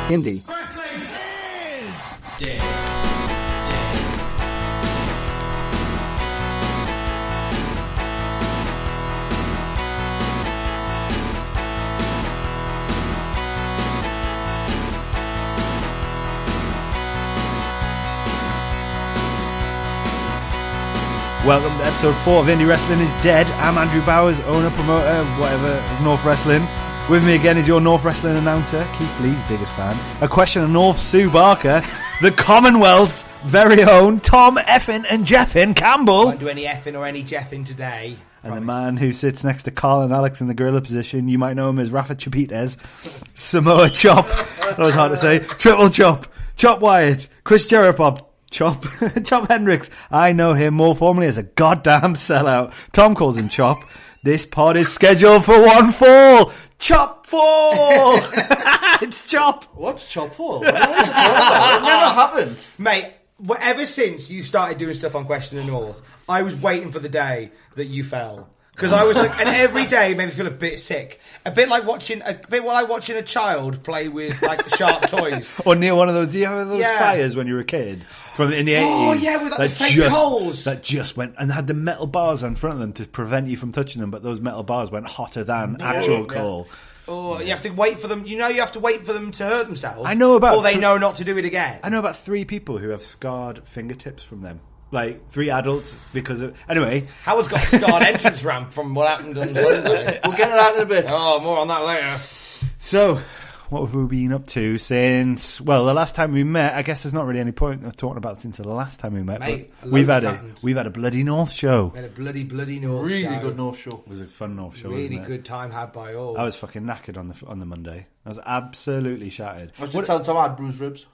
Hindi. Wrestling is Dead. Welcome to episode 4 of Indie Wrestling is Dead. I'm Andrew Bowers, owner, promoter, whatever, of North Wrestling. With me again is your North Wrestling announcer, Keith Lee's biggest fan. A question of North Sue Barker, the Commonwealth's very own Tom Effin and Jeffin Campbell. Won't do any effing or any jeffing today. And the man who sits next to Carl and Alex in the gorilla position, you might know him as Rafa Chapites, Samoa Chop, that was hard to say, Triple Chop, Chop Wyatt, Chris Jeripop, Chop Hendricks. I know him more formally as a goddamn sellout. Tom calls him Chop. This pod is scheduled for one fall. Chop fall. It's Chop. What's Chop fall? What is it for? It never happened. Mate, ever since you started doing stuff on Question of North, I was waiting for the day that you fell. Because I was like, and every day made me feel a bit sick. A bit like watching a child play with like sharp toys. Or near one of those, do you have those fires when you were a kid? From in the 80s. Oh yeah, with like the fake holes. That just went, and had the metal bars in front of them to prevent you from touching them, but those metal bars went hotter than actual coal. Oh, you have to wait for them. You know, you have to wait for them to hurt themselves. I know about, or they know not to do it again. I know about 3 people who have scarred fingertips from them. Like 3 adults because of. Anyway, Howard's got a scarred entrance ramp from what happened on Sunday. We'll get it out in a bit. Oh, more on that later. So, what have we been up to since? Well, the last time we met. I guess there's not really any point of talking about since the last time we met. Mate, but we've had a bloody North show. We had a bloody North Really show. Good North show. It was a fun North show. Really wasn't it? good time had by all. I was fucking knackered on the Monday. I was absolutely shattered. I should tell Tom I had bruised ribs.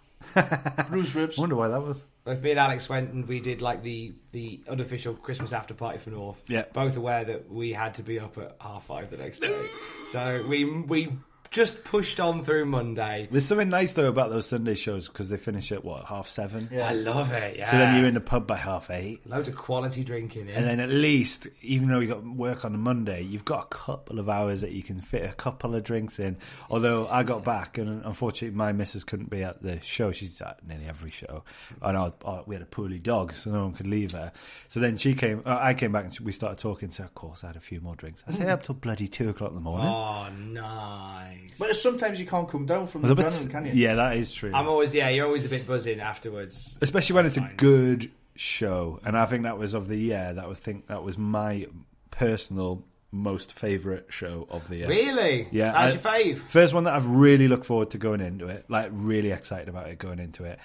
Bruised ribs. I wonder why that was. Both me and Alex went and we did like the unofficial Christmas after party for North. Yeah. Both aware that we had to be up at 5:30 the next day. So we just pushed on through Monday. There's something nice though about those Sunday shows because they finish at 7:30. Yeah. I love it, yeah. So then you're in the pub by 8:30. Loads of quality drinking in. And then at least, even though you got work on a Monday, you've got a couple of hours that you can fit a couple of drinks in. Although I got back, and unfortunately my missus couldn't be at the show. She's at nearly every show. And we had a poorly dog, so no one could leave her. So then I came back and we started talking. So of course I had a few more drinks. I stayed up till bloody 2 o'clock in the morning. Oh, nice. But sometimes you can't come down from the adrenaline, can you? Yeah, that is true. You're always a bit buzzing afterwards. Especially when it's a good show. And I think that was of the year. That was my personal most favourite show of the year. Really? Yeah. That's your fave? First one that I've really looked forward to going into it. Like, really excited about it going into it.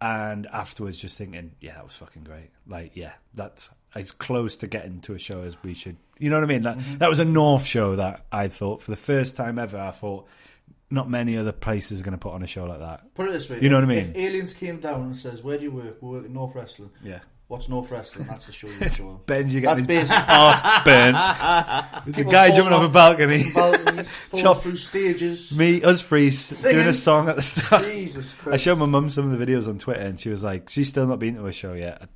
And afterwards just thinking, yeah, that was fucking great. Like, yeah, that's as close to getting to a show as we should. You know what I mean? That was a North show that I thought, for the first time ever, I thought, not many other places are going to put on a show like that. Put it this way. You know what I mean? If Aliens came down and says, where do you work? We work at North Wrestling. Yeah. What's North Wrestling? That's the show you show. Ben, you get That's his basic. arse burnt. The guy jumping off a balcony. Falling through stages. Us three Singing. doing a song at the start. Jesus Christ. I showed my mum some of the videos on Twitter and she was like, she's still not been to a show yet. I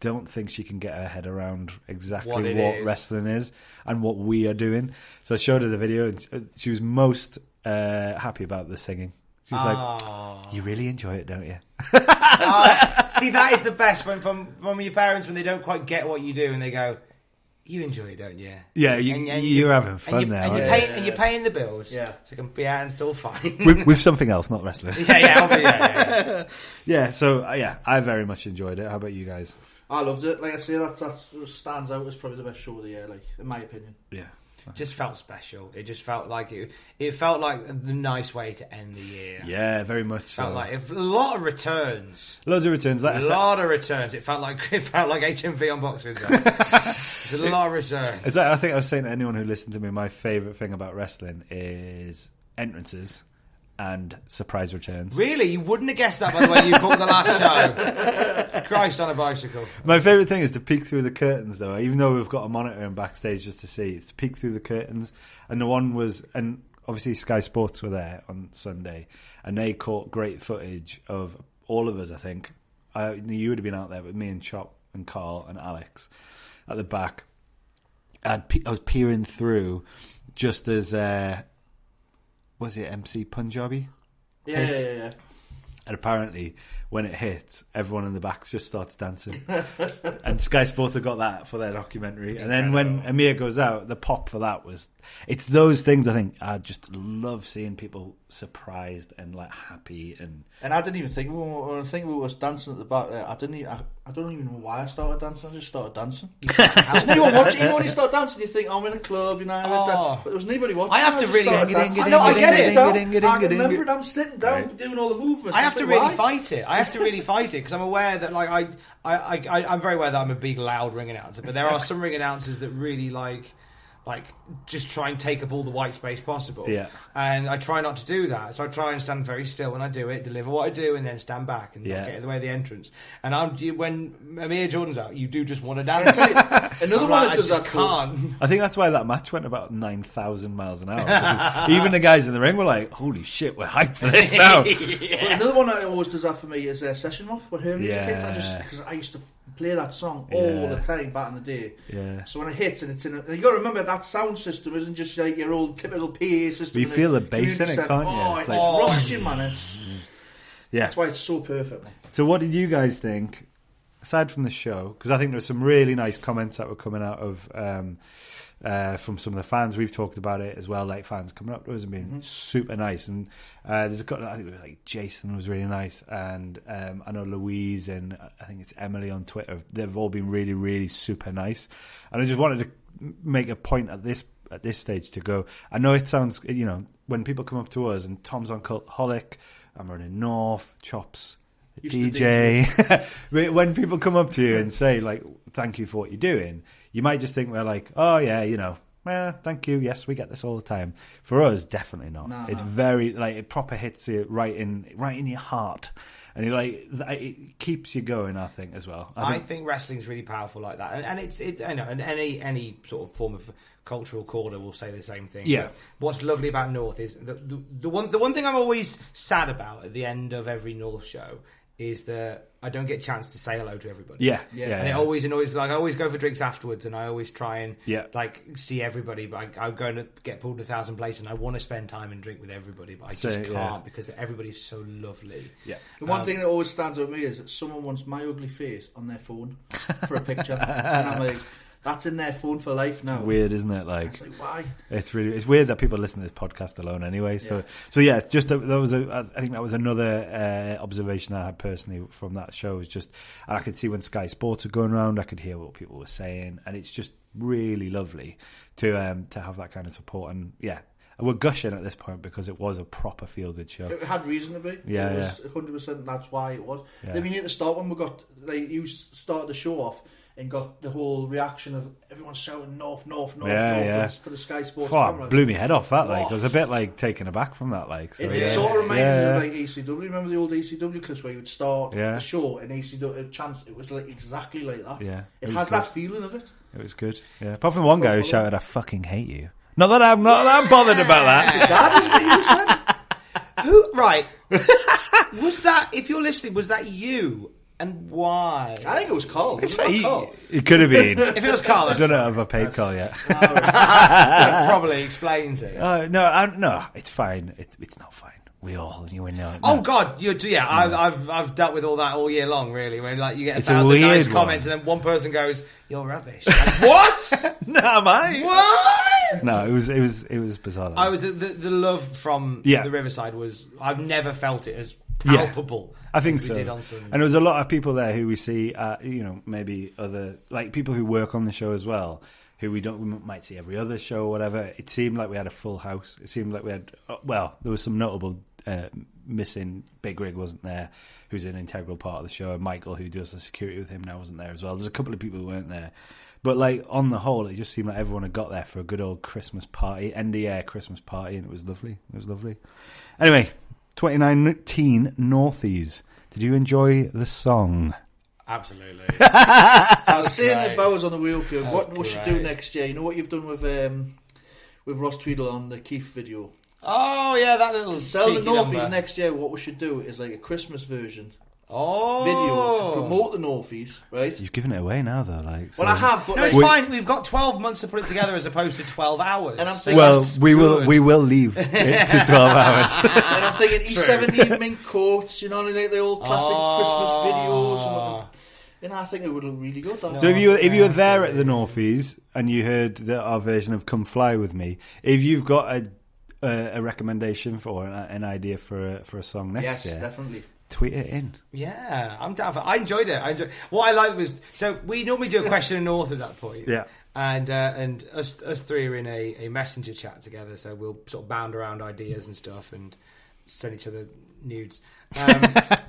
don't think she can get her head around exactly what wrestling is and what we are doing. So I showed her the video and she was most happy about the singing. She's like, you really enjoy it, don't you? See, that is the best from your parents when they don't quite get what you do and they go, you enjoy it, don't you? Yeah, you're having fun there. And you're paying the bills. Yeah. So and it's all fine. with something else, not wrestling. Yeah. Yeah, so I very much enjoyed it. How about you guys? I loved it. Like I say, that stands out as probably the best show of the year, like, in my opinion. Yeah. Just felt special. It just felt like it felt like the nice way to end the year. Yeah, very much so. Felt like a lot of returns. Loads of returns. Like a lot of returns. It felt like HMV on Boxing Day. There's a lot of returns. I think I was saying to anyone who listened to me, my favourite thing about wrestling is entrances and surprise returns. Really? You wouldn't have guessed that by the way you booked the last show. Christ on a bicycle. My favourite thing is to peek through the curtains, though. Even though we've got a monitor in backstage just to see, it's to peek through the curtains. And the one was, and obviously Sky Sports were there on Sunday, and they caught great footage of all of us, I think. You would have been out there with me and Chop and Carl and Alex at the back. I was peering through just as... was it MC Punjabi? Yeah. And apparently, when it hits, everyone in the back just starts dancing. And Sky Sports have got that for their documentary. And then when Amir goes out, the pop for that was... It's those things, I think, I just love seeing people surprised and like happy. And I didn't even think, when I think we was dancing at the back there, I don't even know why I started dancing. I just started dancing. There's no one watching. You know when you start dancing, you think, I'm in a club, you know. But there was nobody watching. I have to really... I get it. I remember I'm sitting down doing all the movements. I have to really fight it. I have to really fight it because I'm aware that like I'm very aware that I'm a big loud ring announcer, but there are some ring announcers that really like just try and take up all the white space possible. Yeah. And I try not to do that. So I try and stand very still when I do it, deliver what I do, and then stand back and not get in the way of the entrance. And when Amir Jordan's out, you do just want to dance. Another one that does that can't. I think that's why that match went about 9,000 miles an hour. Because even the guys in the ring were like, holy shit, we're hyped for this now. Well, another one that always does that for me is Session Off with her music hits. Because I used to play that song all the time back in the day. Yeah. So when it hits and it's in and you got to remember that sound system isn't just like your old typical PA system. You feel the bass in it, can't you? Oh, it just rocks you, man. That's why it's so perfect, man. So what did you guys think, aside from the show? Because I think there were some really nice comments that were coming out of from some of the fans. We've talked about it as well, like fans coming up to us and being super nice. And there's a couple, I think it was like Jason was really nice, and I know Louise and I think it's Emily on Twitter. They've all been really, really super nice. And I just wanted to make a point at this stage to go. I know it sounds, when people come up to us and Tom's on Cultaholic, I'm running North, Chops, DJ. When people come up to you and say like, "Thank you for what you're doing," you might just think we're like, "Oh yeah, thank you. Yes, we get this all the time." For us, definitely not. It's very like it proper hits you right in your heart, and it keeps you going. I think as well. I think wrestling's really powerful like that, and it's and any sort of form of cultural corner will say the same thing. Yeah. But what's lovely about North is the one thing I'm always sad about at the end of every North show is that I don't get a chance to say hello to everybody. Yeah. And it always annoys, like I always go for drinks afterwards and I always try and like see everybody, but I'm going to get pulled 1,000 places and I want to spend time and drink with everybody, but I just can't because everybody's so lovely. Yeah. The one thing that always stands out with me is that someone wants my ugly face on their phone for a picture. And I'm like, that's in their phone for life now. It's weird, isn't it? Like, it's like, why? It's weird that people listen to this podcast alone anyway. So yeah, just I think that was another observation I had personally from that show. Was just I could see when Sky Sports were going around, I could hear what people were saying, and it's just really lovely to have that kind of support. And we're gushing at this point because it was a proper feel good show. It had reason to be. Yeah, it was 100%. That's why it was. Yeah. Then we need to start when you started the show off. And got the whole reaction of everyone shouting North for the Sky Sports camera. Blew me head off that. Like, I was a bit like taken aback from that. Like, so, it sort of reminded me of like ECW. Remember the old ECW clips where you would start the show and ECW chance? It was like exactly like that. Yeah, it has that feeling of it. It was good. Yeah, apart from one guy who shouted, "I fucking hate you." Not that I'm bothered about that. That is what you said. Who? Right? Was that? If you're listening, was that you? And why? I think it was Carl. It could have been. If it was Carl, I don't know if I paid Carl yet. That probably explains it. No, it's fine. It's not fine. We all, you know. No. Oh God, I've dealt with all that all year long. Really, when like you get 1,000 nice comments and then one person goes, "You're rubbish." Like, what? No, am I? What? No, it was bizarre. I was the love from the Riverside was. I've never felt it as palpable. I think so. We did on some... And there was a lot of people there who we see, maybe other like people who work on the show as well, who we might see every other show or whatever. It seemed like we had a full house. It seemed like we had there was some notable missing. Big Rig wasn't there, who's an integral part of the show, and Michael, who does the security with him now, wasn't there as well. There's a couple of people who weren't there, but like on the whole, it just seemed like everyone had got there for a good old Christmas party, end of year Christmas party, and it was lovely. It was lovely. Anyway. 2019 Northies. Did you enjoy the song? Absolutely. I was saying that Bowers on the wheel field. What we should do next year? You know what you've done with Ross Tweedle on the Keith video? Oh yeah, that little to sell the Northies number. Next year. What we should do is like a Christmas version video to promote the Northies, right? You've given it away now, though. Like, Well, I have, but No, it's fine. We've got 12 months to put it together as opposed to 12 hours. And I'm thinking, well, we will leave it to 12 hours. and I'm thinking E70 mink coats, you know, like the old classic Christmas videos. And I think it would look really good. So if you were there at the Northies and you heard our version of "Come Fly with Me," if you've got a recommendation for an idea for a song next year, yes, definitely. Tweet it in. Yeah, I'm down for. I enjoyed it. What I liked was, so we normally do a question and north at that point. Yeah. And us three are in a messenger chat together, so we'll sort of bound around ideas and stuff and send each other nudes.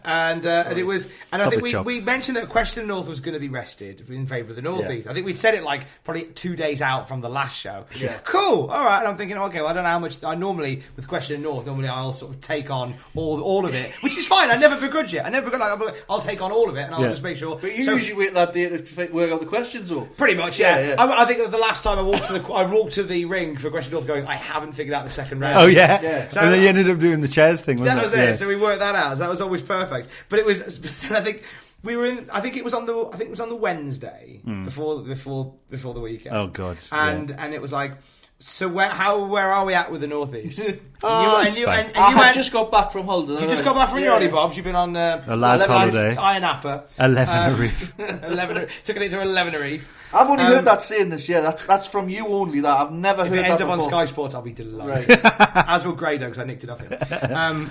And it was, and I think we mentioned that Question North was going to be rested in favour of the Northies. I think we'd said it like probably 2 days out from the last show. Yeah. Cool. All right. And I'm thinking, okay, well, I don't know how much. I normally with Question North, I'll sort of take on all of it, which is fine. I never begrudge it. I'll take on all of it, and I'll just make sure. But you usually wait that day to work out the questions, or pretty much, yeah. I think the last time I walked to the ring for Question North, going, I haven't figured out the second round. Oh yeah. So, and then you ended up doing the chairs thing. Wasn't that was it? it. So we worked that out. So that was always perfect. But it was. I think we were in. I think it was on the Wednesday before the weekend. Oh God! And it was like, so where are we at with the Northies? I just got back from holiday. You just got back from your holiday, Bobs. You've been on a lad's holiday. Iron Apper. 11 Reef. Took it to 11 Reef. I've only heard that saying this year. That's from you only. That I've never heard. If it ends that up before. on Sky Sports, I'll be delighted. As will Grado, because I nicked it off him. And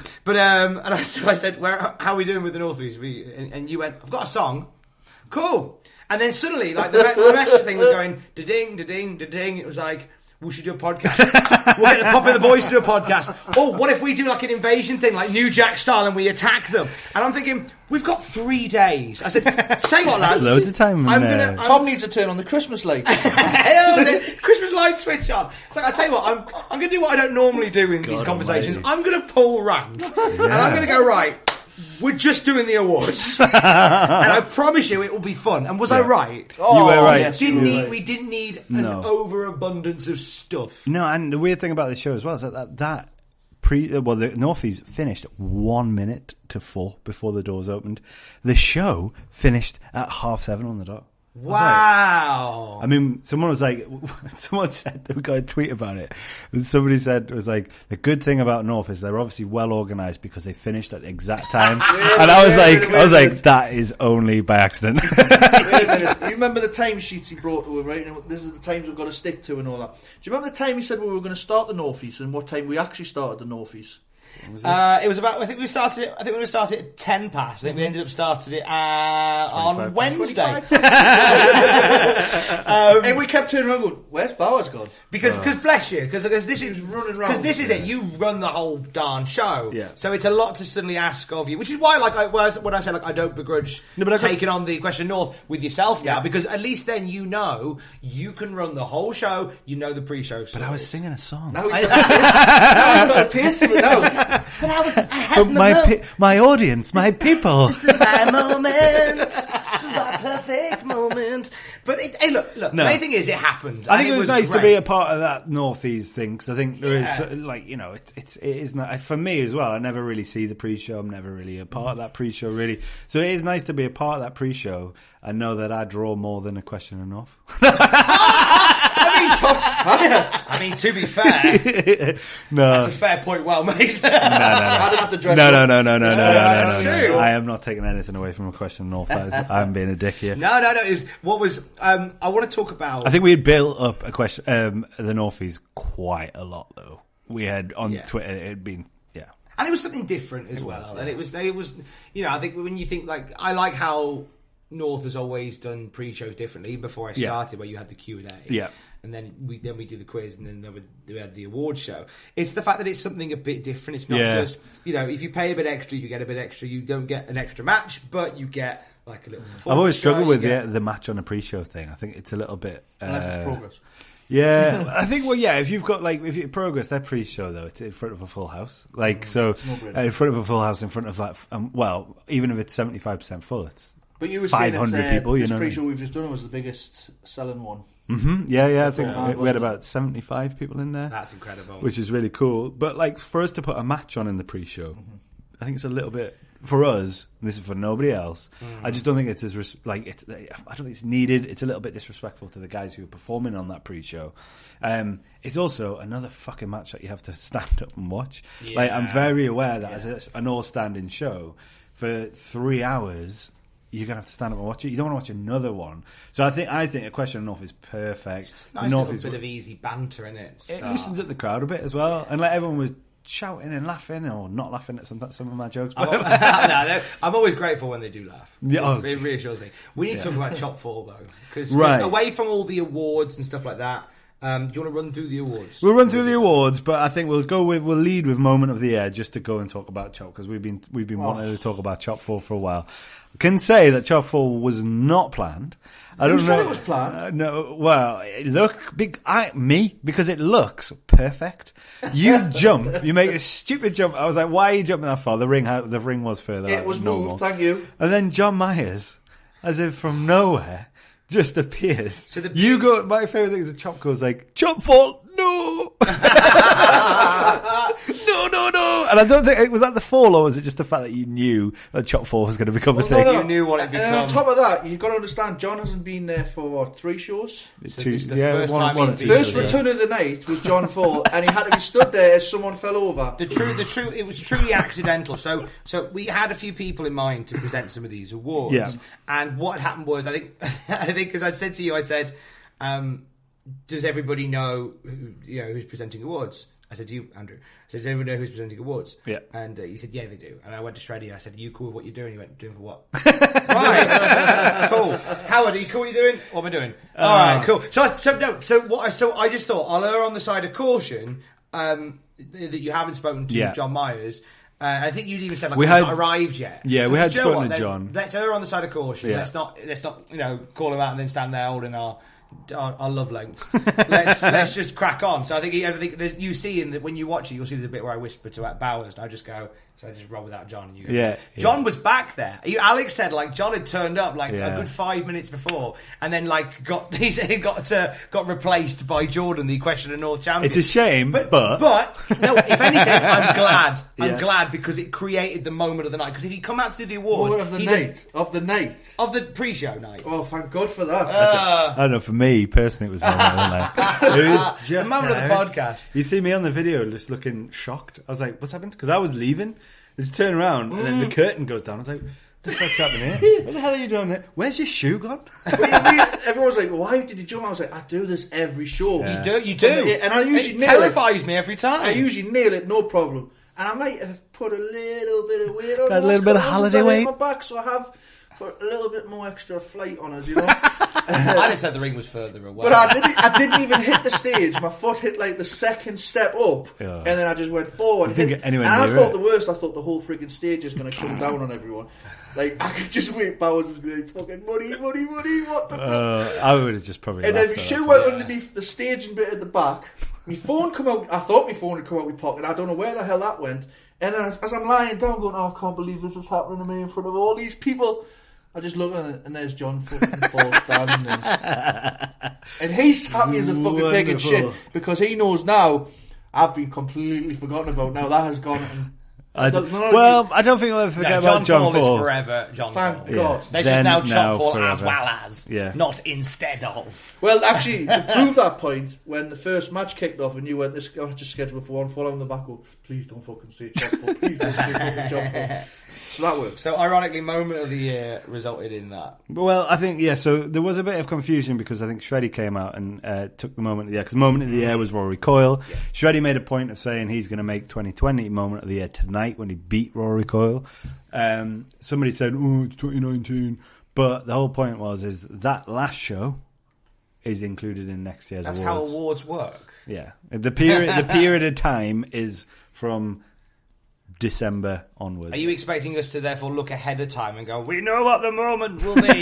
so I said, how are we doing with the Northies? And you went, I've got a song. Cool. And then suddenly, like the message thing was going, da-ding, da-ding, da-ding. It was like, we should do a podcast. We'll get the Pop and the Boys to do a podcast. Oh, what if we do like an invasion thing, like New Jack style, and we attack them? And I'm thinking, we've got 3 days. I said, say what, lads? Loads of time. Tom needs to turn on the Christmas light. Christmas light switch on. It's like, I tell you what, I'm going to do what I don't normally do in these conversations. Almighty. I'm going to pull rank. And I'm going to go, right, we're just doing the awards. And I promise you it will be fun. And was I right? You were right. Yes, We didn't need an overabundance of stuff. No, and the weird thing about this show as well is that the Northies finished 1 minute to 4 before the doors opened. The show finished at 7:30 on the dot. Wow. I mean, someone said they got a tweet about it. And somebody said it was like, the good thing about North is they're obviously well organised because they finished at the exact time. And I was like, that is only by accident. Wait a minute. You remember the timesheets he brought to him, right? And this is the times we've got to stick to and all that. Do you remember the time he said we were going to start the Northies and what time we actually started the Northies? It was about. I think we started at 10 past. I think we ended up starting it on Wednesday. And we kept turning around going, "Where's Bowers gone?" Because bless you, because this is running around. Because this is it. You run the whole darn show. Yeah. So it's a lot to suddenly ask of you, which is why, when I say I don't begrudge taking on the Question North with yourself now, because at least then you know you can run the whole show. You know the pre-show. But I was singing a song. Now he's got a taste of it now. But I But my audience, my people. This is my moment. This is my perfect moment. But look. The main thing is, it happened. I think it was nice great to be a part of that Northies thing, because I think there is, it is not, for me as well. I never really see the pre-show. I'm never really a part of that pre-show, really. So it is nice to be a part of that pre-show and know that I draw more than a question enough. I mean, to be fair, no, that's a fair point. Well made. No. I don't have to dress No. That's true. I am not taking anything away from a question North. I'm being a dick here. No. I want to talk about. I think we had built up a question, the Northies quite a lot though. We had on Twitter. It had been. And it was something different as well. And it was, I think when you think, I like how North has always done pre-shows differently. Before I started, where you had the Q&A. Yeah. And then we do the quiz, and then we had the award show. It's the fact that it's something a bit different. It's not just, if you pay a bit extra, you get a bit extra. You don't get an extra match, but you get like a little. I've always struggled with the match on a pre-show thing. I think it's a little bit unless it's progress. Yeah, I think. Well, if you've got if you progress, their pre-show though, it's in front of a full house. In front of a full house, in front of even if it's 75% full, it's. But you were 500 saying people. This pre-show we've just done was the biggest selling one. Mm-hmm. Yeah. I think we had about 75 people in there. That's incredible. Which is really cool. But for us to put a match on in the pre-show, I think it's a little bit for us, and this is for nobody else, I just don't think it's as I don't think it's needed. It's a little bit disrespectful to the guys who are performing on that pre-show. It's also another fucking match that you have to stand up and watch. Yeah. Like, I'm very aware that as an all-standing show for 3 hours, you're gonna have to stand up and watch it. You don't want to watch another one. So I think a question of North is perfect. It's a nice North little bit of easy banter in it. It loosens up the crowd a bit as well, and like everyone was shouting and laughing or not laughing at some of my jokes. I'm always grateful when they do laugh. Yeah, it reassures me. We need to talk about Chop 4 though, because Right. away from all the awards and stuff like that, do you want to run through the awards? We'll run through the awards, but I think we'll lead with moment of the year just to go and talk about Chop, because we've been wanting to talk about Chop 4 for a while. I can say that Chop 4 was not planned. I don't know. said it was planned? No, well, because it looks perfect. You jump, you make a stupid jump. I was like, why are you jumping that far? The ring was further. It was moved, thank you. And then John Myers, as if from nowhere, just appears. So my favourite thing is the Chop goes like, Chop 4, no! No. And I don't think, was that the fall, or was it just the fact that you knew that Chop 4 was going to become a thing? You knew what it became. And on top of that, you've got to understand, John hasn't been there for 3 shows. First return of the night was John 4, and he had to be stood there as someone fell over. It was truly accidental. So we had a few people in mind to present some of these awards. Yeah. And what happened was, I think because I said to you, does everybody know who's presenting awards? I said to you, Andrew, does everyone know who's presenting awards? Yeah. And you said, yeah, they do. And I went to Shreddy, I said, are you cool with what you're doing? He went, doing for what? Right. Cool. Howard, are you cool what you're doing? What am I doing? All right, cool. So I just thought, I'll err on the side of caution that you haven't spoken to John Myers. I think you'd even said he's not arrived yet. Yeah, so we had spoken to John. Let's err on the side of caution. Yeah. Let's not call him out and then stand there holding our love length. let's just crack on. So I think you see when you watch it, you'll see the bit where I whisper to Bowers, and I just go. So I just roll without John, and you go. John was back there. Alex said John had turned up a good 5 minutes before, and then got replaced by Jordan, the Question of North champion. It's a shame, but no. If anything, I'm glad. I'm glad because it created the moment of the night. Because if he'd come out to do the award, of the pre-show night. Oh, thank God for that. I don't know. For me personally, it was moment of the night. It was just the moment of the podcast. You see me on the video, just looking shocked. I was like, "What's happened?" Because I was leaving. Just turn around, and then the curtain goes down. I was like, what the fuck's happening here? What the hell are you doing there? Where's your shoe gone? Everyone was like, why did you jump? I was like, I do this every show. Yeah. You do. And I usually it terrifies me every time. I usually nail it, no problem. And I might have put a little bit of weight on Got a little bit of holiday weight. my back, so I have put a little bit more extra flight on us, you know. I just said the ring was further away. But I didn't even hit the stage. My foot hit the second step up, and then I just went forward. Didn't get anywhere and near I thought it. the worst. I thought the whole freaking stage is going to come down on everyone. I could just wait. Bowers is going fucking money. What the fuck? I would have just probably. And then my shoe went underneath the staging bit at the back. My phone come out. I thought my phone had come out of my pocket. I don't know where the hell that went. And then as I'm lying down, going, I can't believe this is happening to me in front of all these people. I just look at it, and there's John fucking Paul standing there. And he's happy as a fucking pig and shit, because he knows now I've been completely forgotten about. Now that has gone. I don't think I'll ever forget about John Paul. Paul. Is forever John Thank Paul. God. There's just now John Paul forever. as well as, not instead of. Well, actually, to prove that point, when the first match kicked off and you went, this match is scheduled for 1 fall on the back, go, please don't fucking say John Paul. Please don't say fucking John Paul. So that works. So ironically, moment of the year resulted in that. Well, I think so there was a bit of confusion because I think Shreddy came out and took the moment of the year, because moment of the year was Rory Coyle. Yeah. Shreddy made a point of saying he's going to make 2020 moment of the year tonight when he beat Rory Coyle. Somebody said, "Oh, it's 2019," but the whole point is that last show is included in next year's That's awards. how awards work. Yeah, the period of time is from December onwards. Are you expecting us to therefore look ahead of time and go, we know what the moment will be?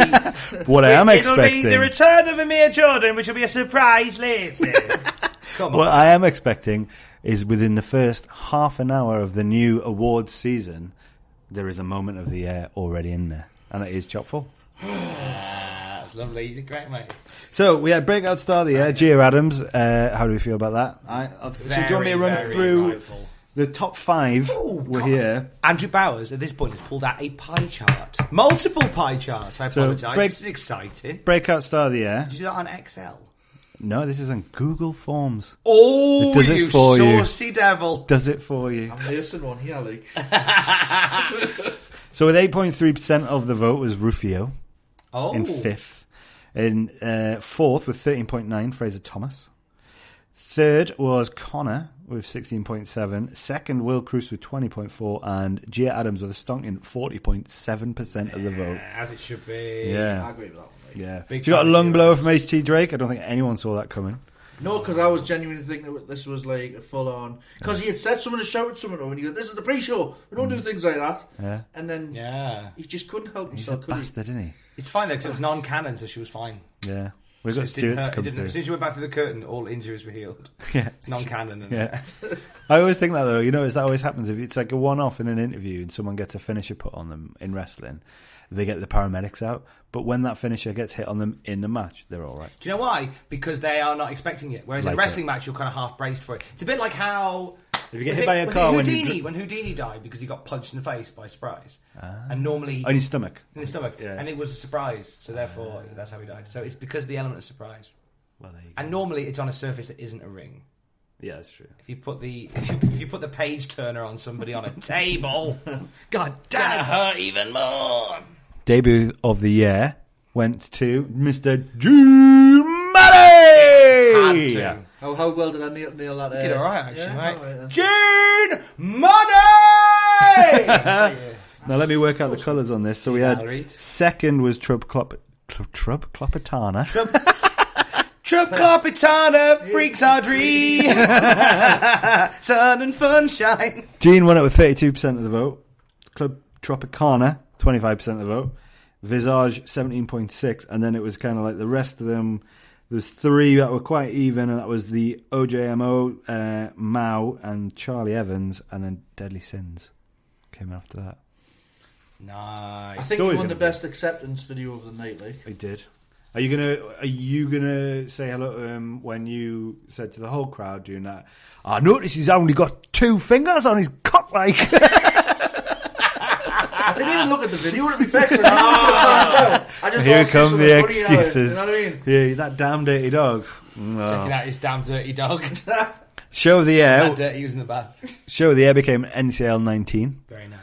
What I am expecting... It'll be the return of Amir Jordan, which will be a surprise later. Come on. What I am expecting is within the first half an hour of the new awards season, there is a moment of the year already in there. And it is Chop 4. That's lovely. You did great, mate. So, we had Breakout Star of the Year, Gia Adams. How do we feel about that? So do you want me to run through... Rightful. The top 5 were here. Andrew Bowers, at this point, has pulled out a pie chart. Multiple pie charts, I apologise. This is exciting. Breakout star of the year. Did you do that on Excel? No, this is on Google Forms. Oh, It does you it for you. saucy devil. Does it for you. I'm nursing one here, like. So with 8.3% of the vote was Rufio in 5th. In 4th with 13.9, Fraser Thomas. 3rd was Connor with 16.7. 2nd, Will Cruz with 20.4. And Gia Adams with a stonking 40.7% of the vote. As it should be. Yeah. I agree with that one. Like. Yeah. Big She got a fan lung of blow Gia from HT Drake. I don't think anyone saw that coming. No, because I was genuinely thinking that this was like a full on. Because he had said someone to shout at someone, and he goes, "This is the pre-show. We don't do things like that." Yeah. And then he just couldn't help He's a himself. could he? bastard, isn't he? It's fine though, because it was non-canon, so she was fine. Yeah. We've So got it didn't Stuart to hurt. come As soon through. as you went back through the curtain, all injuries were healed. Yeah. Non-canon. And Yeah. I always think that though, that always happens if it's like a one-off in an interview and someone gets a finisher put on them in wrestling, they get the paramedics out. But when that finisher gets hit on them in the match, they're all right. Do you know why? Because they are not expecting it. Whereas in a Like wrestling match, you're kind of half braced for it. It's a bit like how... If you get hit by a car when when Houdini died because he got punched in the face by surprise. And normally... on his stomach. In the stomach. Yeah. And it was a surprise. So therefore, that's how he died. So it's because of the element of surprise. Well, there you go. And normally it's on a surface that isn't a ring. Yeah, that's true. If you put the page turner on somebody on a table, God damn, it hurt even more. Debut of the year went to Mr. G-Money! Yeah. How well did I nail that? Did all right, actually, mate. all right, then. Gene Money! Now let me work out the colours on this. So we had Valerie. 2nd was Trub Clopitana. Trub Clopitana, freaks our dream. Sun and sunshine. Gene won it with 32% of the vote. Club Tropicana, 25% of the vote. Visage, 17.6%. And then it was kind of like the rest of them. There was 3 that were quite even, and that was the OJMO, Mao, and Charlie Evans, and then Deadly Sins came after that. Nice. I think Always he won the gonna be. best acceptance video of the night, like. He did. Are you gonna say hello to him when you said to the whole crowd doing that? I notice he's only got 2 fingers on his cock, like. I didn't even look at the video to be fair. I just Here thought come something the funny out, excuses. You know what I mean? Yeah, that damn dirty dog. No. Checking out his damn dirty dog. Show of the That year. dirty, he was in the bath. Show of the year became NCL.19. Very nice.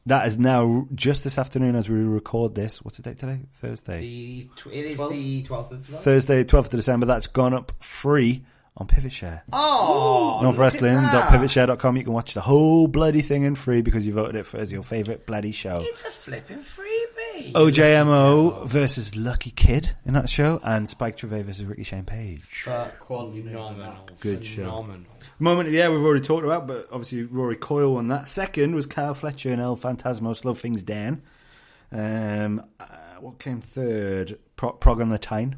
That is now just this afternoon as we record this. What's the date today? Thursday. It is the 12th of July. Thursday, 12th of December. That's gone up free on PivotShare. Oh, NorthWrestling.pivotshare.com. You can watch the whole bloody thing in free because you voted it as your favourite bloody show. it's a flipping freebie. OJMO versus Lucky Kid in that show, and Spike Trevay versus Ricky Shane Page. Quality Phenomenal. Good show. Phenomenal. Moment of the year we've already talked about, but obviously Rory Coyle won that. 2nd was Kyle Fletcher and El Phantasmo, Slow Things Down. What came 3rd? Prog on the Tyne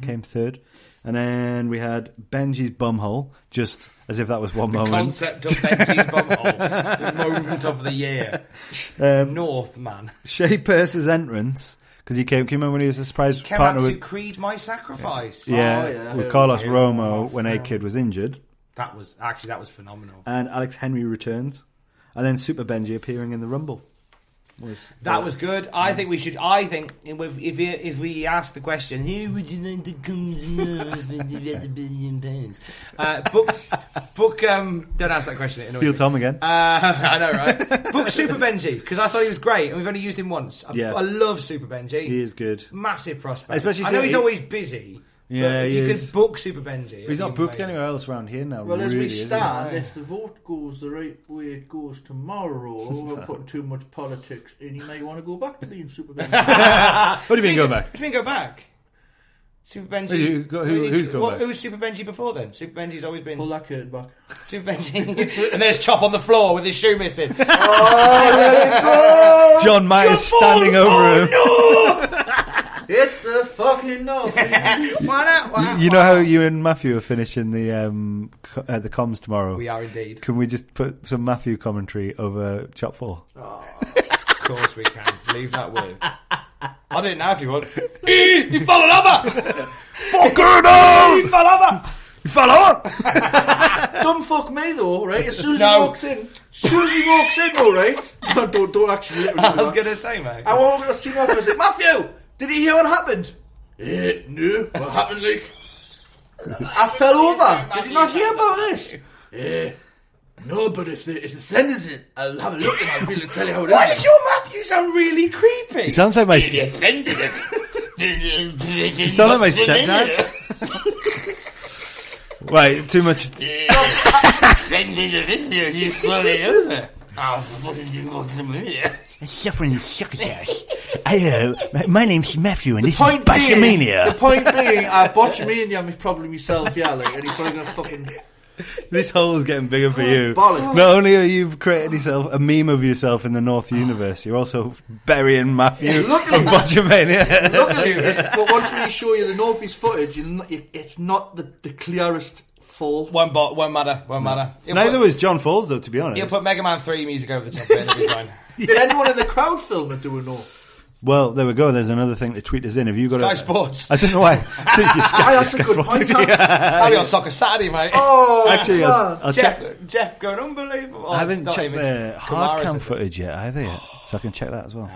came 3rd. And then we had Benji's Bumhole, just as if that was one moment. Concept of Benji's bumhole. The moment of the year. North, man. Shea Purser's entrance, because he came in when he was a surprise Came partner out to with, Creed My Sacrifice. with Carlos Romo when A-Kid was injured. That was phenomenal. And Alex Henry returns. And then Super Benji appearing in the Rumble. That was good. I think we should. I think if we ask the question, who would you like to come to North when you get £1 billion? Book. Don't ask that question. It annoys Feel me. Tom again. I know, right? Book Super Benji because I thought he was great, and we've only used him once. I love Super Benji. He is good. Massive prospect. Especially I know since he's always busy. Yeah, but if he you is. could book Super Benji. He's not booked anywhere else around here now. Well, as really, we is he? stand, if the vote goes the right way it goes tomorrow, we're putting too much politics in. You may want to go back to being Super Benji. What do you mean go back? What do you mean go back? Super Benji. Who's gone back? Who was Super Benji before then? Super Benji's always been Pull that curtain back. Super Benji. And there's Chop on the floor with his shoe missing. John Mayer is standing over him. It's the fucking North. You know how you and Matthew are finishing the comms tomorrow? We are indeed. Can we just put some Matthew commentary over Chop 4? Of course we can. Leave that with. I didn't know if you would. He fell over! Fucker no! He fell over! You fell over! Don't fuck me though, right? As soon as No. he walks in, though, right? No, don't actually literally do I was that. going to say, mate. I want to see him off and say, Matthew, did you hear what happened? No, what happened, Luke? I fell over. Did you not hear about this? No, but if the send is it, I'll have a look and I'll be able to tell you how it is. Why does your Matthew sound really creepy? It sounds like my Sended it. You sound like my stepdad. Right, too much. Sending the video, you slowly over. Oh, Suffering succotash. My name's Matthew, and this is The Botchamania. point being, Botchamania is probably myself, yeah, like, and he's probably gonna fucking... This hole is getting bigger for you. bollocks. Not only are you creating yourself a meme of yourself in the North universe, you're also burying Matthew Luckily- on Botchamania. But once we show you the NORTHies footage, it's not the clearest fall. Won't matter. Neither was John Falls, though, to be honest. He'll put Mega Man 3 music over the top of it, it'll be fine. Did anyone in the crowd film it, do we know? Well, there we go. There's another thing to tweet us in. Have you got Sky Sports. I don't know why. That's a good point. I'll be on Soccer Saturday, mate. Oh, Actually, man. I'll check. Jeff going unbelievable. I haven't it's not checked even- the hard cam footage yet either yet, so I can check that as well.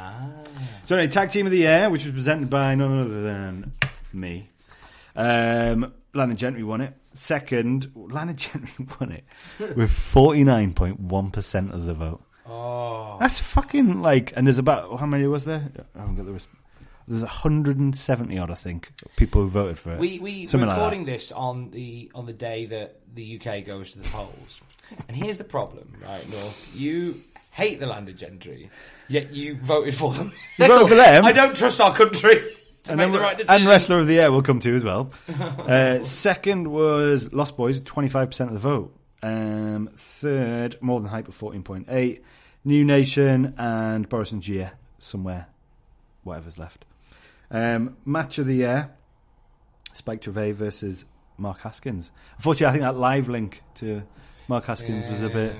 So anyway, Tag Team of the Year, which was presented by none other than me. Landon Gentry won it. Second, Landon Gentry won it with 49.1% of the vote. Oh. That's fucking like, and there's about, how many was there? I haven't got the there's 170 odd, I think, people who voted for it. We're Something like recording this on the day that the UK goes to the polls. And here's the problem, right, North? You hate the landed gentry, yet you voted for them. You voted for them? I don't trust our country to make the right decision. And Wrestler of the Year will come to as well. Second was Lost Boys, 25% of the vote. Third, More Than Hype with 14.8. New Nation and Boris and Gia, somewhere, whatever's left. Match of the Year, Spike Trevay versus Mark Haskins. Unfortunately, I think that live link to Mark Haskins was a bit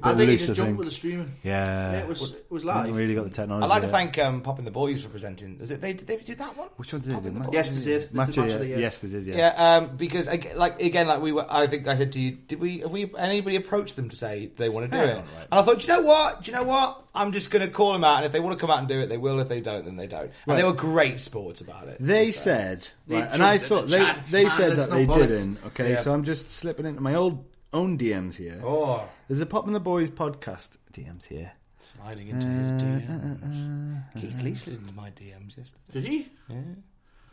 I think he loose, just I jumped think. with the streaming. Yeah. It was live. Haven't really got the technology. I'd like to yet. thank Pop and the Boys for presenting. Did they do that one? Which one did they do? Yes, they did. Match They of did the Match of the Year. Year. Yes, they did. Yeah. Yeah, because like we were. I think I said to you, have we anybody approached them to say they want to do Hang it? on, right. And I thought, do you know what? I'm just going to call them out, and if they want to come out and do it, they will. If they don't, then they don't. And they were great sports about it. They said, They right, and I jumped at thought the they chance, they man, said that's that no they bollocks. didn't. Okay, Yeah. so I'm just slipping into my own DMs here. Oh, There's a Pop and the Boys podcast DMs here. sliding into his DMs. Keith Lee slid into my DMs yesterday. Did he? Yeah,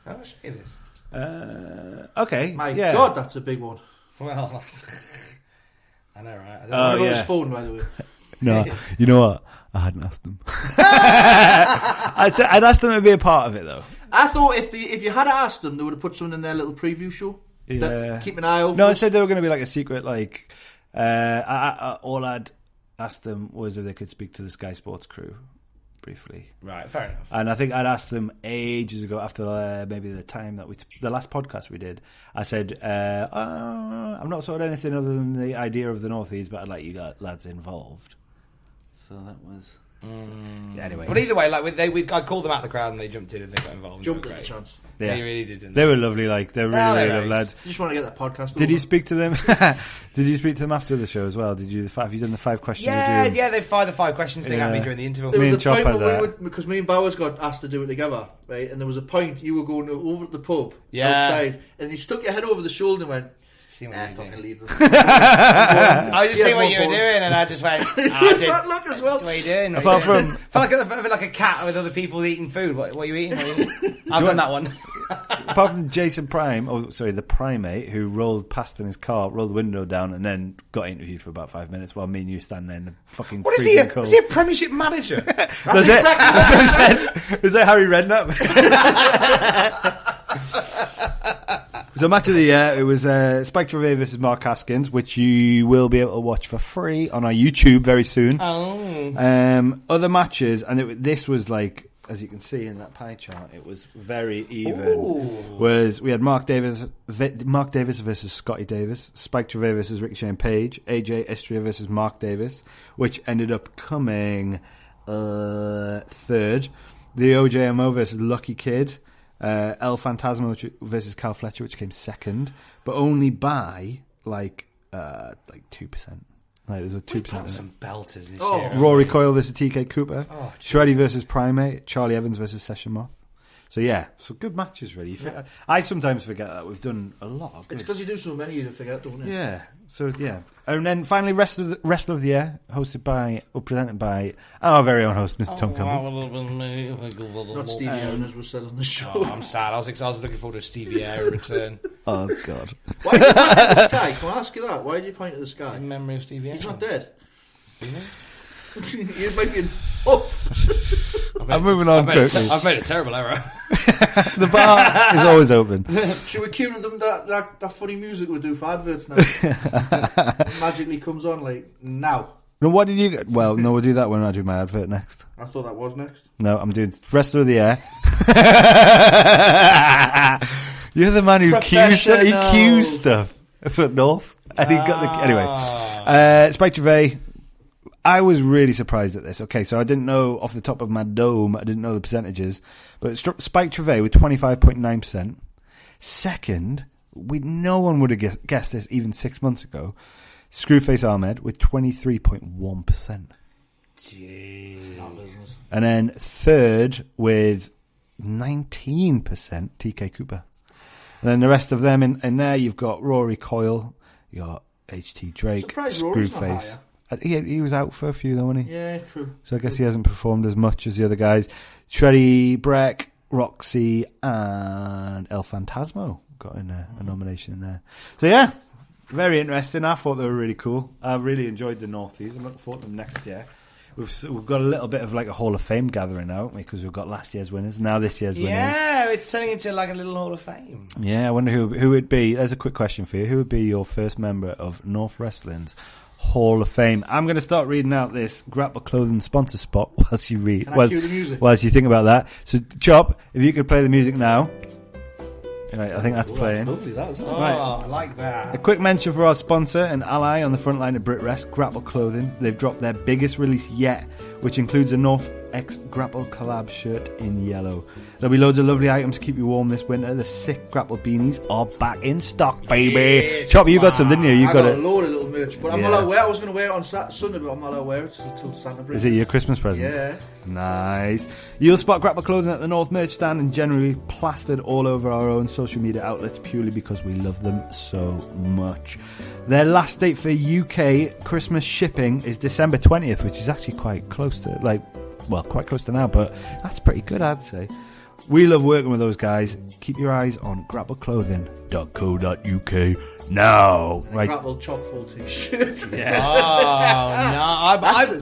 I'll show you this. Okay, My yeah. God, that's a big one. Well, I know, right? I don't Oh, know. What about yeah. his phone, by the way? No, you know what? I hadn't asked them. I'd asked them to be a part of it though. I thought if you had asked them, they would have put something in their little preview show. Yeah. Keep an eye out. No, I for. said they were going to be like a secret. Like, all I'd asked them was if they could speak to the Sky Sports crew briefly. Right, fair enough. And I think I'd asked them ages ago, after maybe the time that the last podcast we did. I said, I'm not sort of anything other than the idea of the NORTHies, but I'd like you lads involved. So that was. Yeah, anyway, But either way, like I called them out the crowd and they jumped in and they got involved. Jumped They at were the great. chance. yeah. They really did. Didn't They were lovely. Like they're really, Oh, they're really lovely nice. lads. You just want to get that podcast. Did over. you speak to them? Did you speak to them after the show as well? Did you? Have you done the 5 questions? Yeah, they fired the 5 questions thing at me Yeah. during the interval. There Me was and a Chop point had where that. we would, because me and Bowers got asked to do it together, right? And there was a point you were going over to the pub outside, and you stuck your head over the shoulder and went, See what you fucking do. leave them. I was just He has seeing what one you were point. doing, and I just went. That look as well. What are you doing? What Apart are you doing? from- felt like a, like a cat with other people eating food. What are you eating? I've done that one. Apart from Jason Prime, the primate who rolled past in his car, rolled the window down, and then got interviewed for about 5 minutes while me and you stand there in the fucking. What is he? freezing cold. Is he a Premiership manager? Was that Harry Redknapp? So match of the year, it was Spike Trevay versus Mark Haskins, which you will be able to watch for free on our YouTube very soon. Other matches, and this was like, as you can see in that pie chart, it was very even. We had Mark Davis versus Scotty Davis, Spike Trevay versus Ricochet and Page, AJ Estria versus Mark Davis, which ended up coming third. The OJMO versus Lucky Kid. El Phantasmo versus Cal Fletcher, which came second, but only by like like 2%. Like there's a We 2%. got some belters this Oh. year. Rory Coyle versus TK Cooper. Oh, Shreddy versus Primate. Charlie Evans versus Session Moth. So yeah, so good matches really. I sometimes forget that we've done a lot of good. It's because you do so many you forget, don't you? Yeah. So yeah, and then finally, Wrestler of the Year, presented by our very own host, Mr. Tom Campbell. Not Stevie Aaron, as was said on the show. Oh, I'm sad. I was looking forward to Stevie Air return. Oh God. Why did you point at the sky? Can I ask you that? Why did you point at the sky? In memory of Stevie Air. He's not dead. Is he? He might be in... Oh! I'm moving on quickly. I've made a terrible error. The bar is always open. Should we cue them that funny music we do for adverts now? Magically comes on, like, now. No, what did you get? Well, no, we'll do that when I do my advert next. I thought that was next. No, I'm doing Wrestler of the Year. You're the man who cues stuff for North. And he got the... Anyway. Spike Gervais. I was really surprised at this. Okay, so I didn't know off the top of my dome, I didn't know the percentages, but it struck Spike Gervais with 25.9%. Second, no one would have guessed this even 6 months ago. Screwface Ahmed with 23.1%. Jeez. And then third with 19%, TK Cooper. And then the rest of them in there, you've got Rory Coyle, you got HT Drake, Surprised Rory's not Screwface. higher. He was out for a few though, wasn't he? Yeah, true. So I guess he hasn't performed as much as the other guys. Shreddy, Breck, Roxy, and El Fantasmo got in a nomination in there. So yeah, very interesting. I thought they were really cool. I really enjoyed the NORTHies. I'm looking forward to them next year. We've got a little bit of like a Hall of Fame gathering now, because we've got last year's winners, now this year's winners. Yeah, it's turning into like a little Hall of Fame. Yeah, I wonder who would be. There's a quick question for you. Who would be your first member of North Wrestling's Hall of Fame? I'm going to start reading out this Grapple Clothing sponsor spot whilst you read. Can I cue the music? Whilst you think about that. So, Chop, if you could play the music now. Right, I think that's playing. That's lovely, that, isn't it? Oh, Right. I like that. A quick mention for our sponsor and ally on the front line of BritRest, Grapple Clothing. They've dropped their biggest release yet, which includes a North X Grapple collab shirt in yellow. There'll be loads of lovely items to keep you warm this winter. The sick Grapple beanies are back in stock, baby. Yes, Chop, you got some, didn't you? You I got got it. a load of little merch, but I'm Yeah. not allowed to wear it. I was going to wear it on Sunday, but I'm not allowed to wear it until Santa brings Is it your Christmas present? Yeah. Nice. You'll spot Grapple Clothing at the North merch stand and generally plastered all over our own social media outlets purely because we love them so much. Their last date for UK Christmas shipping is December 20th, which is actually quite close to, quite close to now, but that's pretty good, I'd say. We love working with those guys. Keep your eyes on grappleclothing.co.uk now. Right. Grapple chock full t-shirt. Oh, no.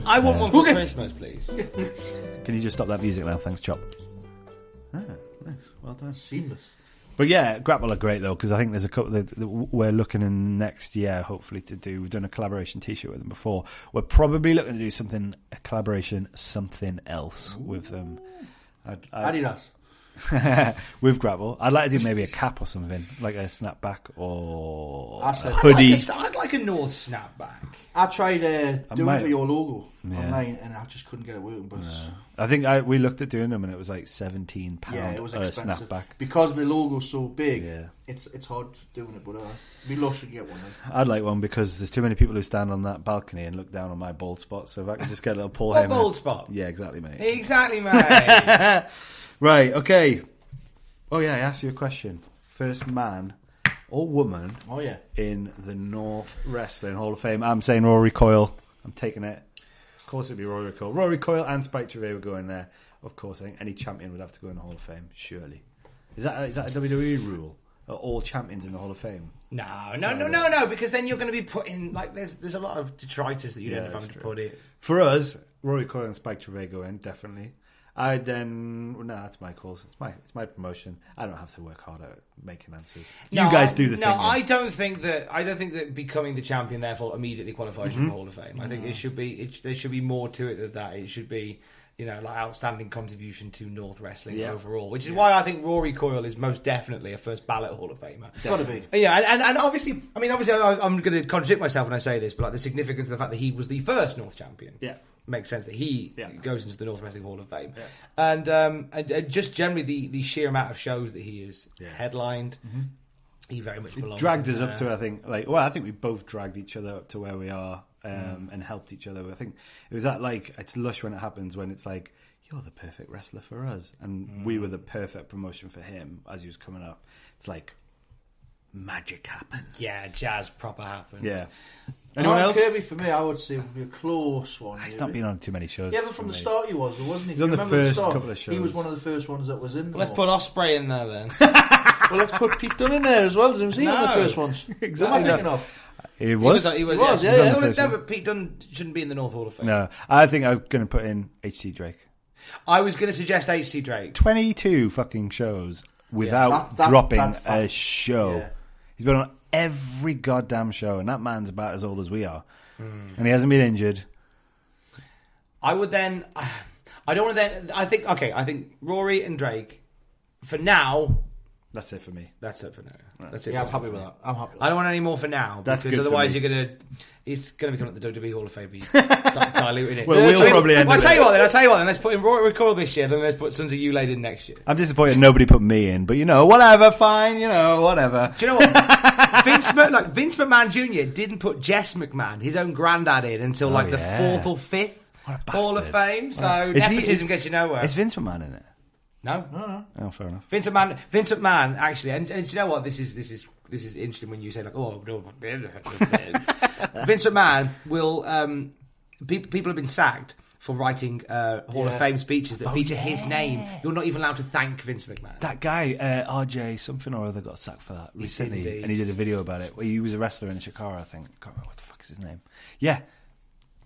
I want one for Christmas, please. Can you just stop that music now? Thanks, Chop. Ah, nice. Well done. Seamless. But yeah, Grapple are great though, because I think there's a couple that we're looking in next year, hopefully, to do. We've done a collaboration T-shirt with them before. We're probably looking to do something else with them. Adidas. With Grapple. I'd like to do maybe a cap or something, like a snapback or I a said- hoodie. I'd like a North snapback. I tried doing might- it with your logo Yeah. online, and I just couldn't get it working. But I think we looked at doing them, and it was like £17 yeah, it was a expensive snapback. because the logo's so big. Yeah. It's hard doing it, but be lush to get one. I'd like one because there's too many people who stand on that balcony and look down on my bald spot. So if I could just get a little Paul What Heyman. bald spot? Yeah, exactly, mate. Exactly, mate. Right, okay. Oh yeah, I asked you a question. First man or woman Oh yeah, in the North Wrestling Hall of Fame. I'm saying Rory Coyle. I'm taking it. Of course it'd be Rory Coyle. Rory Coyle and Spike Gervais would go in there. Of course, I think any champion would have to go in the Hall of Fame, surely. Is that a WWE rule? Are all champions in the Hall of Fame? No, because then you're going to be putting, like, there's a lot of detritus that you'd end up having to put in. For us, Rory Coyle and Spike Gervais go in, definitely. That's my calls. It's my promotion. I don't have to work hard at making answers. You guys do the thing. No, I don't think that becoming the champion therefore immediately qualifies you for the Hall of Fame. I think there should be more to it than that. It should be, like outstanding contribution to North Wrestling overall, which is why I think Rory Coyle is most definitely a first ballot Hall of Famer. got to be. Yeah, and obviously, I'm going to contradict myself when I say this, but like the significance of the fact that he was the first North champion. Yeah. Makes sense that he goes into the North Wrestling Hall of Fame, and just generally the sheer amount of shows that he has headlined, He very much belongs. Dragged us up to, I think, I think we both dragged each other up to where we are and helped each other. I think it was that, it's lush when it happens, when it's like, you're the perfect wrestler for us. And we were the perfect promotion for him as he was coming up. It's like, magic happens. Yeah, jazz proper happened. Yeah. Anyone else? Kirby, for me, I would say would be a close one. He's not been on too many shows. Yeah, but from the start he was, wasn't he? He's on the first couple of shows. He was one of the first ones that was in there. Let's put Osprey in there then. Well, let's put Pete Dunne in there as well. Was he one of the first ones? Exactly. What am I thinking of? He was. He was, No, but Pete Dunne shouldn't be in the North Hall of Fame. No, I think I'm going to put in HT Drake. I was going to suggest HT Drake. 22 fucking shows without dropping a show. Yeah. He's been on every goddamn show, and that man's about as old as we are. And he hasn't been injured. I would then... I don't want to then... I think Rory and Drake, for now... That's it for me. That's it for now. Right. That's it. Yeah, I'm happy with that. I don't want any more for now. That's because good. Otherwise, it's going to become like the WWE Hall of Fame. You start diluting it. Well, we'll probably end up. I'll tell you what. Then let's put in Rory Record this year. Then let's put Sons of You laid in next year. I'm disappointed nobody put me in, but whatever. Fine. Whatever. Do you know what? Vince McMahon Jr. didn't put Jess McMahon, his own granddad, in until the 4th or 5th Hall of Fame. So nepotism gets you nowhere. Is Vince McMahon in it? No. Oh, fair enough. Vince McMahon actually, and do you know what? This is interesting when you say no. Vince McMahon will. People have been sacked for writing Hall of Fame speeches that feature his name. You're not even allowed to thank Vince McMahon. That guy, RJ something or other, got sacked for that recently, and he did a video about it. He was a wrestler in Shikara, I think. Can't remember what the fuck is his name. Yeah.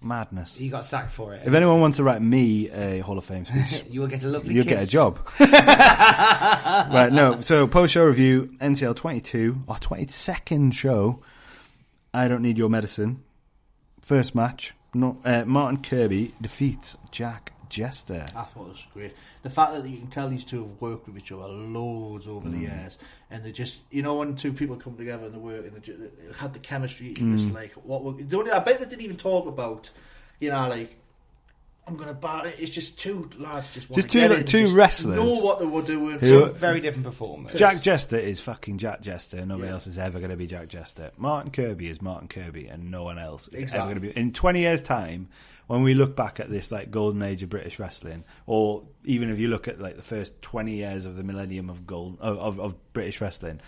Madness. He got sacked for it. If anyone wants to write me a Hall of Fame speech, you will get a lovely You'll kiss. get a job. Right, no. So, post-show review, NCL.22, our 22nd show, I Don't Need Your Medicine. First match, Martin Kirby defeats Jack Jester. I thought it was great. The fact that you can tell these two have worked with each other loads over the years, and they just, when two people come together and they work and they had the chemistry, just like I bet they didn't even talk about, I'm gonna buy it. It's just two lads two wrestlers know what they were doing. Two very different performers. Jack Jester is fucking Jack Jester. Nobody else is ever going to be Jack Jester. Martin Kirby is Martin Kirby, and no one else is ever going to be. In 20 years' time, when we look back at this golden age of British wrestling, or even if you look at the first 20 years of the millennium of British wrestling,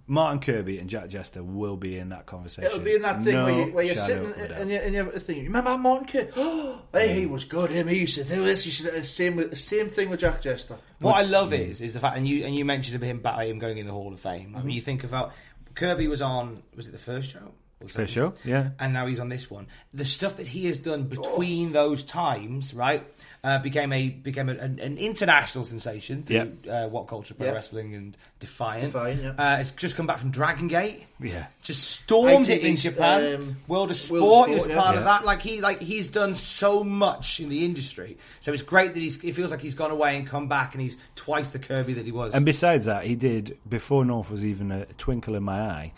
Martin Kirby and Jack Jester will be in that conversation. It'll be in that thing where you're sitting and you're thinking, remember Martin Kirby? He was good. He used to do this. Same thing with Jack Jester. What I love is the fact, and you mentioned about him going in the Hall of Fame. I mean, you think about Kirby was it the first show? First show, yeah. And now he's on this one. The stuff that he has done between those times, right, became an international sensation through What Culture Pro Wrestling and Defiant. It's just come back from Dragon Gate. Yeah, just stormed it in Japan. World of Sport, he was part of that. He's done so much in the industry. So it's great that it feels like he's gone away and come back, and he's twice the Kirby that he was. And besides that, he did, before North was even a twinkle in my eye,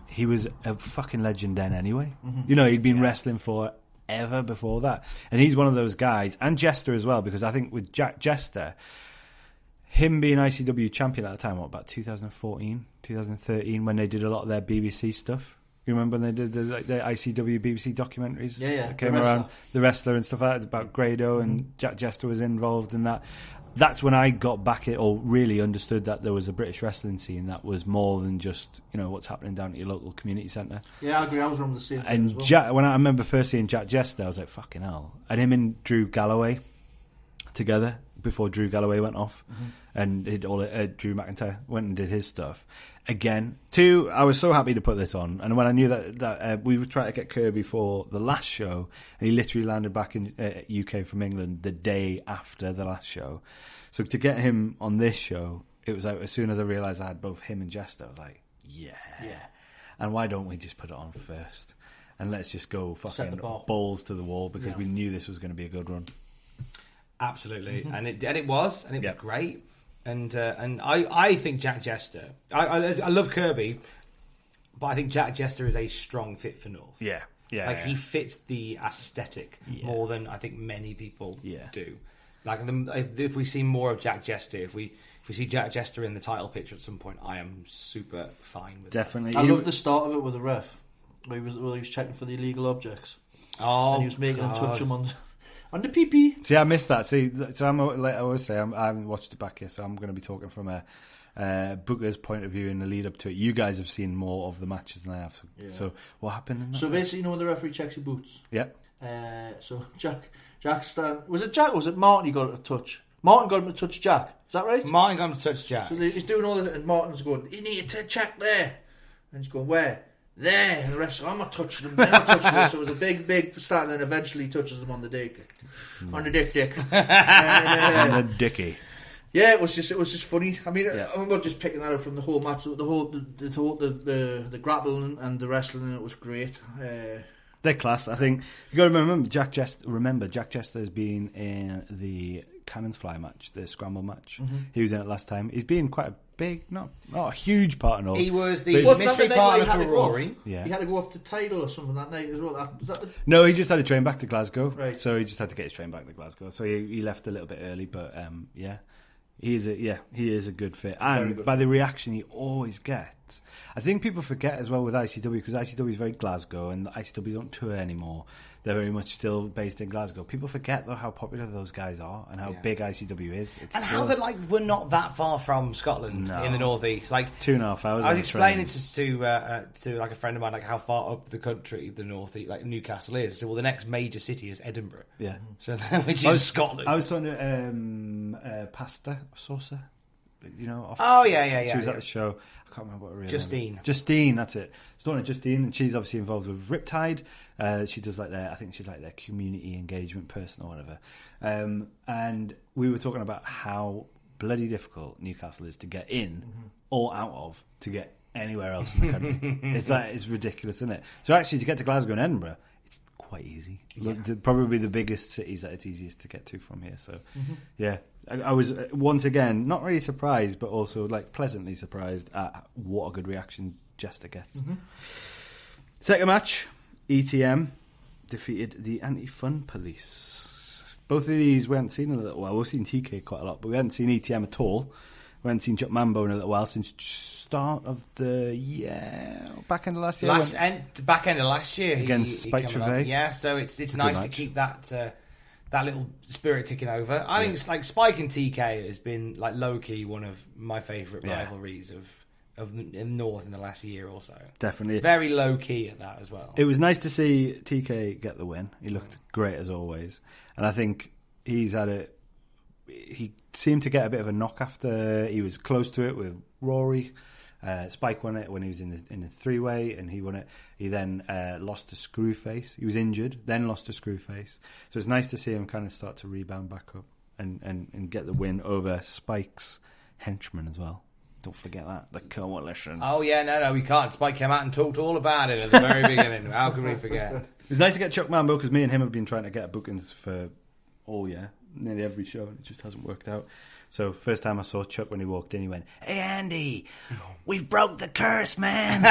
he was a fucking legend then anyway. He'd been wrestling forever before that. And he's one of those guys, and Jester as well, because I think with Jack Jester, him being ICW champion at the time, about 2014, 2013, when they did a lot of their BBC stuff. You remember when they did the ICW BBC documentaries? Yeah. Came around, the wrestler and stuff like that, about Grado, and Jack Jester was involved in that. That's when I got back or really understood that there was a British wrestling scene that was more than just what's happening down at your local community centre. Yeah, I agree. I was on the same thing and as well. When I remember first seeing Jack Jester, I was like, fucking hell. And him and Drew Galloway together before Drew Galloway went off and did Drew McIntyre went and did his stuff. Again, I was so happy to put this on, and when I knew that we were trying to get Kirby for the last show, and he literally landed back in UK from England the day after the last show. So to get him on this show, it was as soon as I realised I had both him and Jester, I was like, yeah. And why don't we just put it on first, and let's just go fucking balls to the wall, because we knew this was going to be a good run. Absolutely, and it was great. And I think Jack Jester. I love Kirby, but I think Jack Jester is a strong fit for North. Yeah. He fits the aesthetic more than I think many people do. If we see more of Jack Jester, if we if we see Jack Jester in the title picture at some point, I am super fine with Definitely. I love the start of it with the ref. Where he was checking for the illegal objects. Oh, and he was making him touch him on the PP. See, I missed that. See, so like I always say, I haven't watched it back yet, so I'm going to be talking from a Booker's point of view in the lead up to it. You guys have seen more of the matches than I have. So what happened in that? So basically, you know when the referee checks your boots? Yeah. So Jack Stan... Was it Jack or was it Martin he got a touch? Martin got him to touch Jack. Is that right? Martin got him to touch Jack. So he's doing all this and Martin's going, you need to check there. And he's going, where? There. And the ref's going, I'm not touching him. I'm not touching him. So it was a big start and then eventually he touches him on the dick. On the dick. On the dicky. Yeah, it was just funny. I mean, I'm not just picking that up from the whole match. The grappling and the wrestling, it was great. They're class. I think you got to remember Jack Jester's been in the Cannons Fly match, the scramble match. Mm-hmm. He was in it last time. He's been quite a big, not a huge part in all. He was the mystery partner for Rory. Yeah, he had to go off the title or something that night as well. No, he just had to train back to Glasgow. Right. So he just had to get his train back to Glasgow. So he left a little bit early, but he is a good fit, and good by the reaction he always gets, I think people forget as well with ICW, because ICW is very Glasgow, and ICW don't tour anymore. They're very much still based in Glasgow. People forget though how popular those guys are and how big ICW is. How they're we're not that far from Scotland in the northeast. 2.5 hours. I was explaining to like a friend of mine how far up the country the northeast, like Newcastle is. So the next major city is Edinburgh. Yeah, so which is Scotland. I was talking to Pasta Saucer. She was at the show. I can't remember what her real name is. Justine, that's it. It's talking to Justine, and she's obviously involved with Riptide. She does I think she's their community engagement person or whatever. And we were talking about how bloody difficult Newcastle is to get in or out of to get anywhere else in the country. It's ridiculous, isn't it? So actually, to get to Glasgow and Edinburgh, quite easy. Yeah. Probably the biggest cities that it's easiest to get to from here. So, I was once again not really surprised, but also pleasantly surprised at what a good reaction Jester gets. Mm-hmm. Second match, ETM defeated the Anti-Fun Police. Both of these we hadn't seen in a little while. We've seen TK quite a lot, but we hadn't seen ETM at all. We hadn't seen Chuck Mambo in a little while since start of the back end of last year. Back end of last year against Spike Trevay. Yeah, so it's nice to keep that little spirit ticking over. I think it's Spike and TK has been low key one of my favourite rivalries in North in the last year or so. Definitely very low key at that as well. It was nice to see TK get the win. He looked great as always, and I think he's had it. He seemed to get a bit of a knock after he was close to it with Rory. Spike won it when he was in the three-way, and he won it. He then lost to Screwface. He was injured, then lost to Screwface. So it's nice to see him kind of start to rebound back up and get the win over Spike's henchman as well. Don't forget that, the Coalition. Oh yeah, no, we can't. Spike came out and talked all about it at the very beginning. How could we forget? It was nice to get Chuck Mambo, because me and him have been trying to get bookings for all year, nearly every show, and it just hasn't worked out. So first time I saw Chuck when he walked in, he went, "Hey Andy, we've broke the curse, man."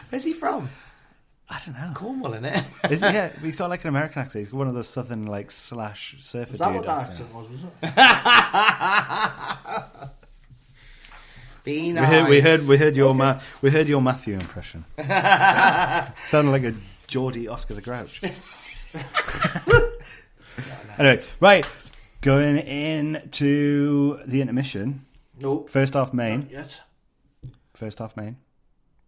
Where's he from? I don't know. Cornwall, isn't it? Isn't he? Yeah, he's got an American accent. He's got one of those southern slash surfer. Is that what that accent was it? Be nice. We heard your Matthew impression. Sounded like a Geordie Oscar the Grouch. Anyway, right, going into the intermission. Nope. First half main. Not yet. First half main.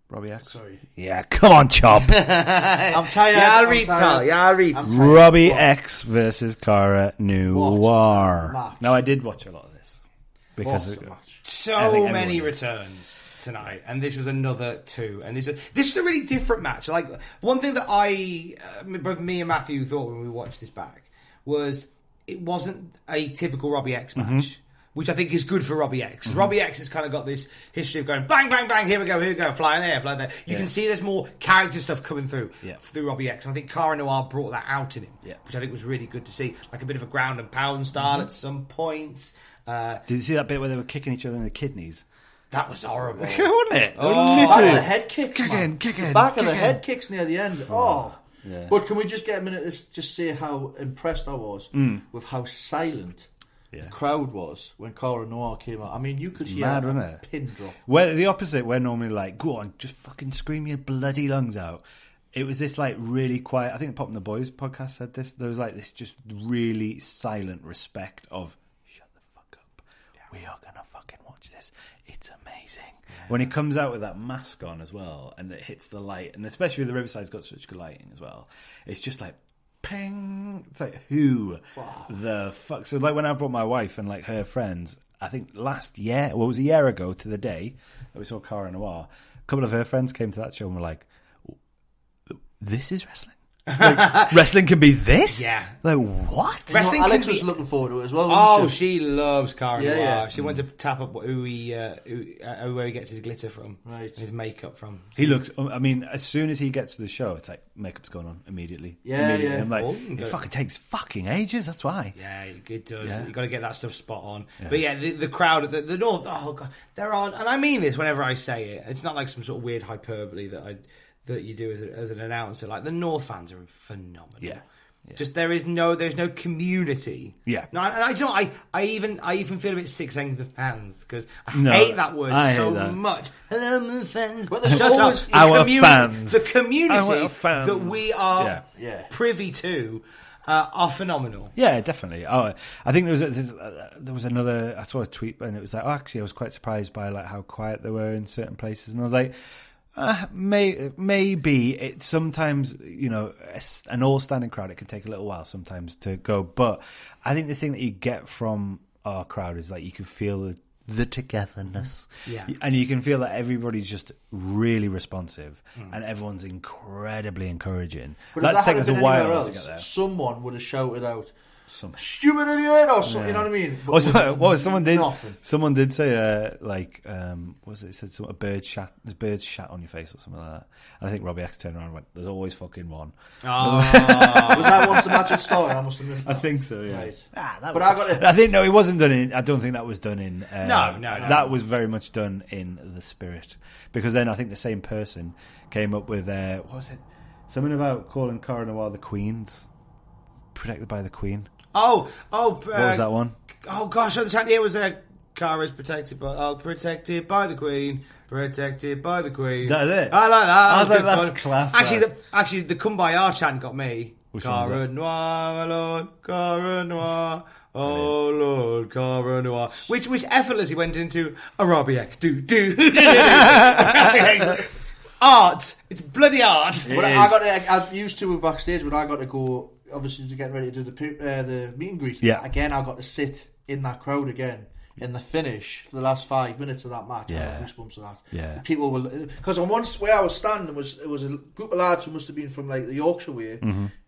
Robbie X. Sorry. Yeah, come on, Chop. I'm tired. Yeah, I'll read, pal. Yeah, I'll read. Robbie X versus Cara Noir. Now, I did watch a lot of this because so many returns tonight, and this was another two, and this is a really different match. One thing that both me and Matthew thought when we watched this back was it wasn't a typical Robbie X match, which I think is good for Robbie X. Robbie X has kind of got this history of going bang, bang, bang, here we go, flying there, flying there. You can see there's more character stuff coming through Robbie X. And I think Cara Noir brought that out in him, which I think was really good to see. Like a bit of a ground and pound style at some points. Did you see that bit where they were kicking each other in the kidneys? That was horrible. Wasn't it? Back of the head kicks, kicking. Back of the head kicks near the end. Oh. Yeah. But can we just get a minute to just say how impressed I was with how silent the crowd was when Cara Noir came out. I mean, you could hear mad, a wasn't it? pin drop. We're the opposite. We're normally like, go on, just fucking scream your bloody lungs out. It was this like really quiet. I think the Pop and the Boys podcast said this. There was like this just really silent respect of shut the fuck up. Yeah. We are gonna fucking watch this. It's amazing. Yeah. When he comes out with that mask on as well, and it hits the light, and especially the Riverside's got such good lighting as well. It's just like ping. It's like who the fuck? So like when I brought my wife and like her friends, I think last year, well, it was a year ago to the day that we saw Cara Noir. A couple of her friends came to that show and were like, this is wrestling? Like, wrestling can be this? Yeah. Like, what? Wrestling Alex can be... was looking forward to it as well. Oh, wasn't she loves Cara Noir. Yeah. She went to tap up where he gets his glitter from, Right. his makeup from. He looks, I mean, as soon as he gets to the show, it's like, makeup's going on immediately. Yeah, Immediately. yeah. I'm like, Oh, it good. fucking takes fucking ages, that's why. Yeah, it does. Yeah. You got to get that stuff spot on. Yeah. But yeah, the crowd, the North. Oh god, there are, and I mean this whenever I say it. It's not like some sort of weird hyperbole that you do as an announcer. Like the North fans are phenomenal. Yeah. Just there's no community. Yeah. No, and I even feel a bit sick saying the fans because I No, hate that word I hate so that. much. Hello, my fans. But there's Shut always- up. Our The fans. The community Our fans. that we are Yeah. privy to are phenomenal. Yeah, definitely. Oh, I think there was another. I saw a tweet and it was like, oh, actually, I was quite surprised by like how quiet they were in certain places, and I was like, maybe it sometimes, you know, an all-standing crowd, it can take a little while sometimes to go, but I think the thing that you get from our crowd is like you can feel the togetherness, and you can feel that everybody's just really responsive and everyone's incredibly encouraging. But That's if that taken had us a been while anywhere to else, get there. someone would have shouted out, Some- stupid idiot, or something, you know what I mean? But someone did. nothing. Someone did say, what was it? It said a bird shat. There's birds shat on your face or something like that. And I think Robbie X turned around and went, "There's always fucking one." Oh. Was that once the match had started? I must have missed I that. think so. Yeah. Right. But I got it. I think no, it wasn't done in. I don't think that was done in. No. That was very much done in the spirit, because then I think the same person came up with what was it? Something about calling Cara Noir the Queen's protected by the Queen. What What was that one? Oh gosh, the chant here was Cara's protected by the Queen, protected by the Queen. That is it? I like that. I was That like, good that's fun. class, Actually, the Kumbaya chant got me. Which one was Cara that? Noir, my lord, Cara Noir. Oh Lord, Cara Noir, which effortlessly went into a Robbie X do. Art, it's bloody art. But I used to backstage when I got to go, obviously to get ready to do the meet and greet. Yeah. Again, I got to sit in that crowd again in the finish for the last 5 minutes of that match. Yeah. I got goosebumps of that. Yeah. People were, because on one where I was standing it was a group of lads who must have been from like the Yorkshire way.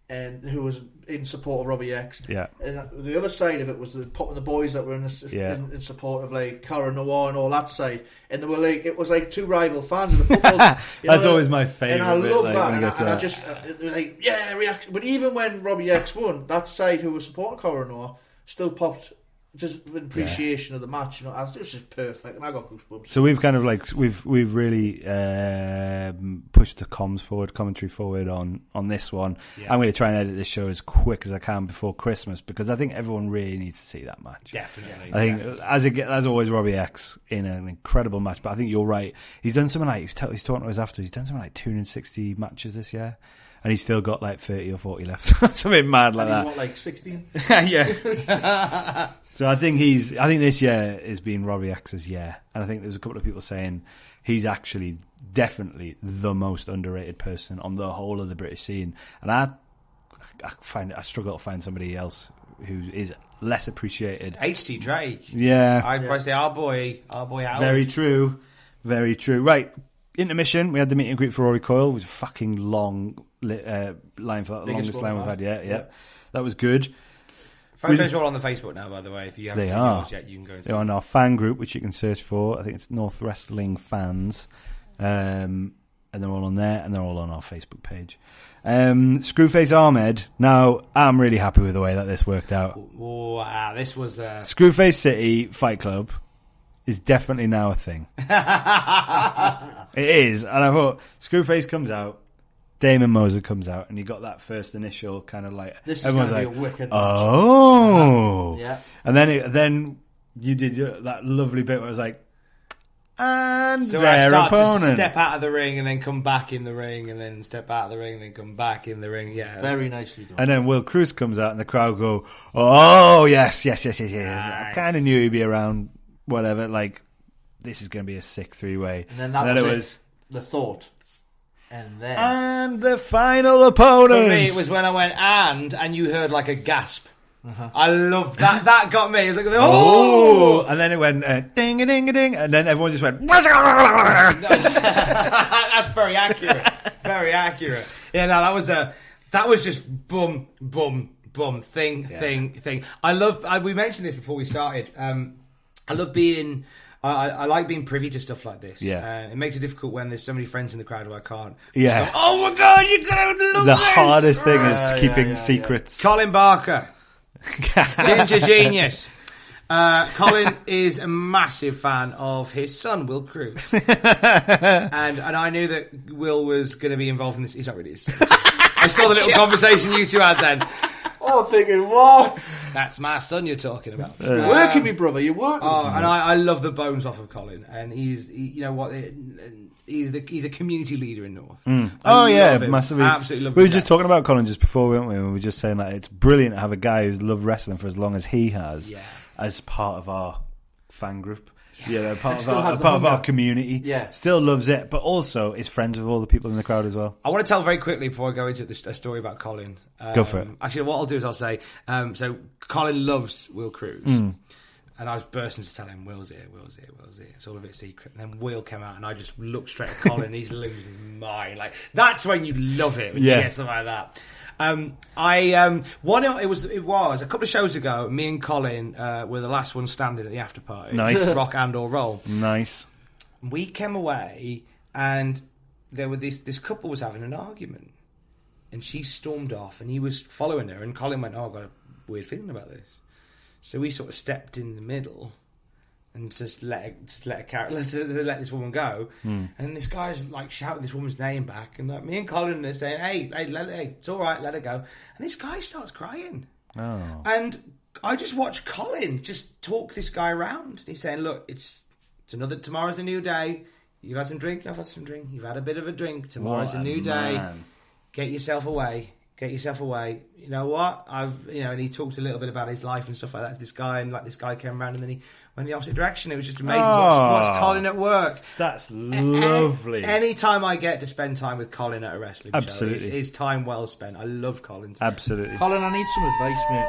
And who was in support of Robbie X. Yeah. And the other side of it was the Pop and the Boys that were in support of like Cara Noir and all that side. And they were like, it was like two rival fans of the football. That's always my favourite. And I love like, that. when And you get to I that. just like, yeah, reaction. But even when Robbie X won, that side who was supporting Cara Noir still popped. Just with appreciation of the match, you know, it was just perfect, and I got goosebumps. So we've kind of like we've really pushed the commentary forward on this one. Yeah. I'm going to try and edit this show as quick as I can before Christmas, because I think everyone really needs to see that match. Definitely. I think as always, Robbie X in an incredible match. But I think you're right. He's done something like he's talking to us after. He's done something like 260 matches this year. And he's still got like 30 or 40 left. Something mad like that. What, like 16? Yeah. So I think this year has been Robbie X's year. And I think there's a couple of people saying he's actually definitely the most underrated person on the whole of the British scene. And I struggle to find somebody else who is less appreciated. HT Drake. Yeah. I'd probably say our boy Howard. Very true. Very true. Right. Intermission, we had the meet and greet for Rory Coyle. It was a fucking long line for that, the longest line we've had. Yeah. That was good. Photos are all on the Facebook now, by the way. If you haven't seen yours yet, you can go and see They're on our fan group, which you can search for. I think it's North Wrestling Fans. And they're all on there, and they're all on our Facebook page. Screwface Ahmed. Now, I'm really happy with the way that this worked out. Wow, this was... Screwface City Fight Club is definitely now a thing. It is. And I thought, Screwface comes out, Damon Moser comes out, and you got that first initial kind of like This is everyone's going to like, be a wicked. oh, Yeah. and then you did that lovely bit where it was like, and So I their start to opponent. step out of the ring and then come back in the ring and then step out of the ring and then come back in the ring. Yeah, Very nicely done. And then Will Cruz comes out, and the crowd go, "Oh yes. I kind of knew he'd be around. Whatever, like this is going to be a sick 3-way." And then that was the thought. And the final opponent. For me, it was when I went and you heard like a gasp. I love that. That got me. It was like, oh! And then it went ding a ding a ding, and then everyone just went. That's very accurate. Very accurate. Yeah, no, that was just boom, boom, boom, thing. I love. We mentioned this before we started. I love being. I like being privy to stuff like this. Yeah. It makes it difficult when there's so many friends in the crowd who I can't. Yeah. Go, oh my god, you gotta look. The hardest thing is keeping secrets. Colin Barker. Ginger genius. Colin is a massive fan of his son, Will Cruz. and I knew that Will was going to be involved in this. He's not really his son. I saw the little conversation you two had then. I'm thinking, what? That's my son you're talking about. You're working me, brother. You're working. And I love the bones off of Colin. And you know what? He's a community leader in North. Oh yeah, love him. massively. Absolutely love We were him. just talking about Colin just before, weren't we? We were just saying that it's brilliant to have a guy who's loved wrestling for as long as he has, as part of our fan group. Yeah, part of our community. Yeah, still loves it, but also is friends with all the people in the crowd as well. I want to tell very quickly before I go into this a story about Colin. Go for it. Actually, what I'll do is I'll say, so Colin loves Will Cruz. And I was bursting to tell him, Will's here. It's all a bit secret. And then Will came out and I just looked straight at Colin and he's losing his mind. Like, that's when you love it, when you get stuff like that. It was a couple of shows ago, me and Colin were the last one standing at the after party. Nice. Rock and or roll. Nice. We came away and there were this couple was having an argument. And she stormed off and he was following her and Colin went, oh, I've got a weird feeling about this. So we sort of stepped in the middle and just let this woman go. And this guy's like shouting this woman's name back, and like me and Colin are saying, "Hey, it's all right, let her go." And this guy starts crying. Oh. And I just watched Colin just talk this guy around. He's saying, "Look, it's tomorrow's a new day. You've had some drink, I've had some drink. You've had a bit of a drink. Tomorrow's a new day. Get yourself away. You know what? And he talked a little bit about his life and stuff like that to this guy, and like this guy came around and then he went the opposite direction. It was just amazing to watch Colin at work. That's lovely. Any time I get to spend time with Colin at a wrestling show, it's time well spent. I love Colin. Absolutely. Colin, I need some advice, mate.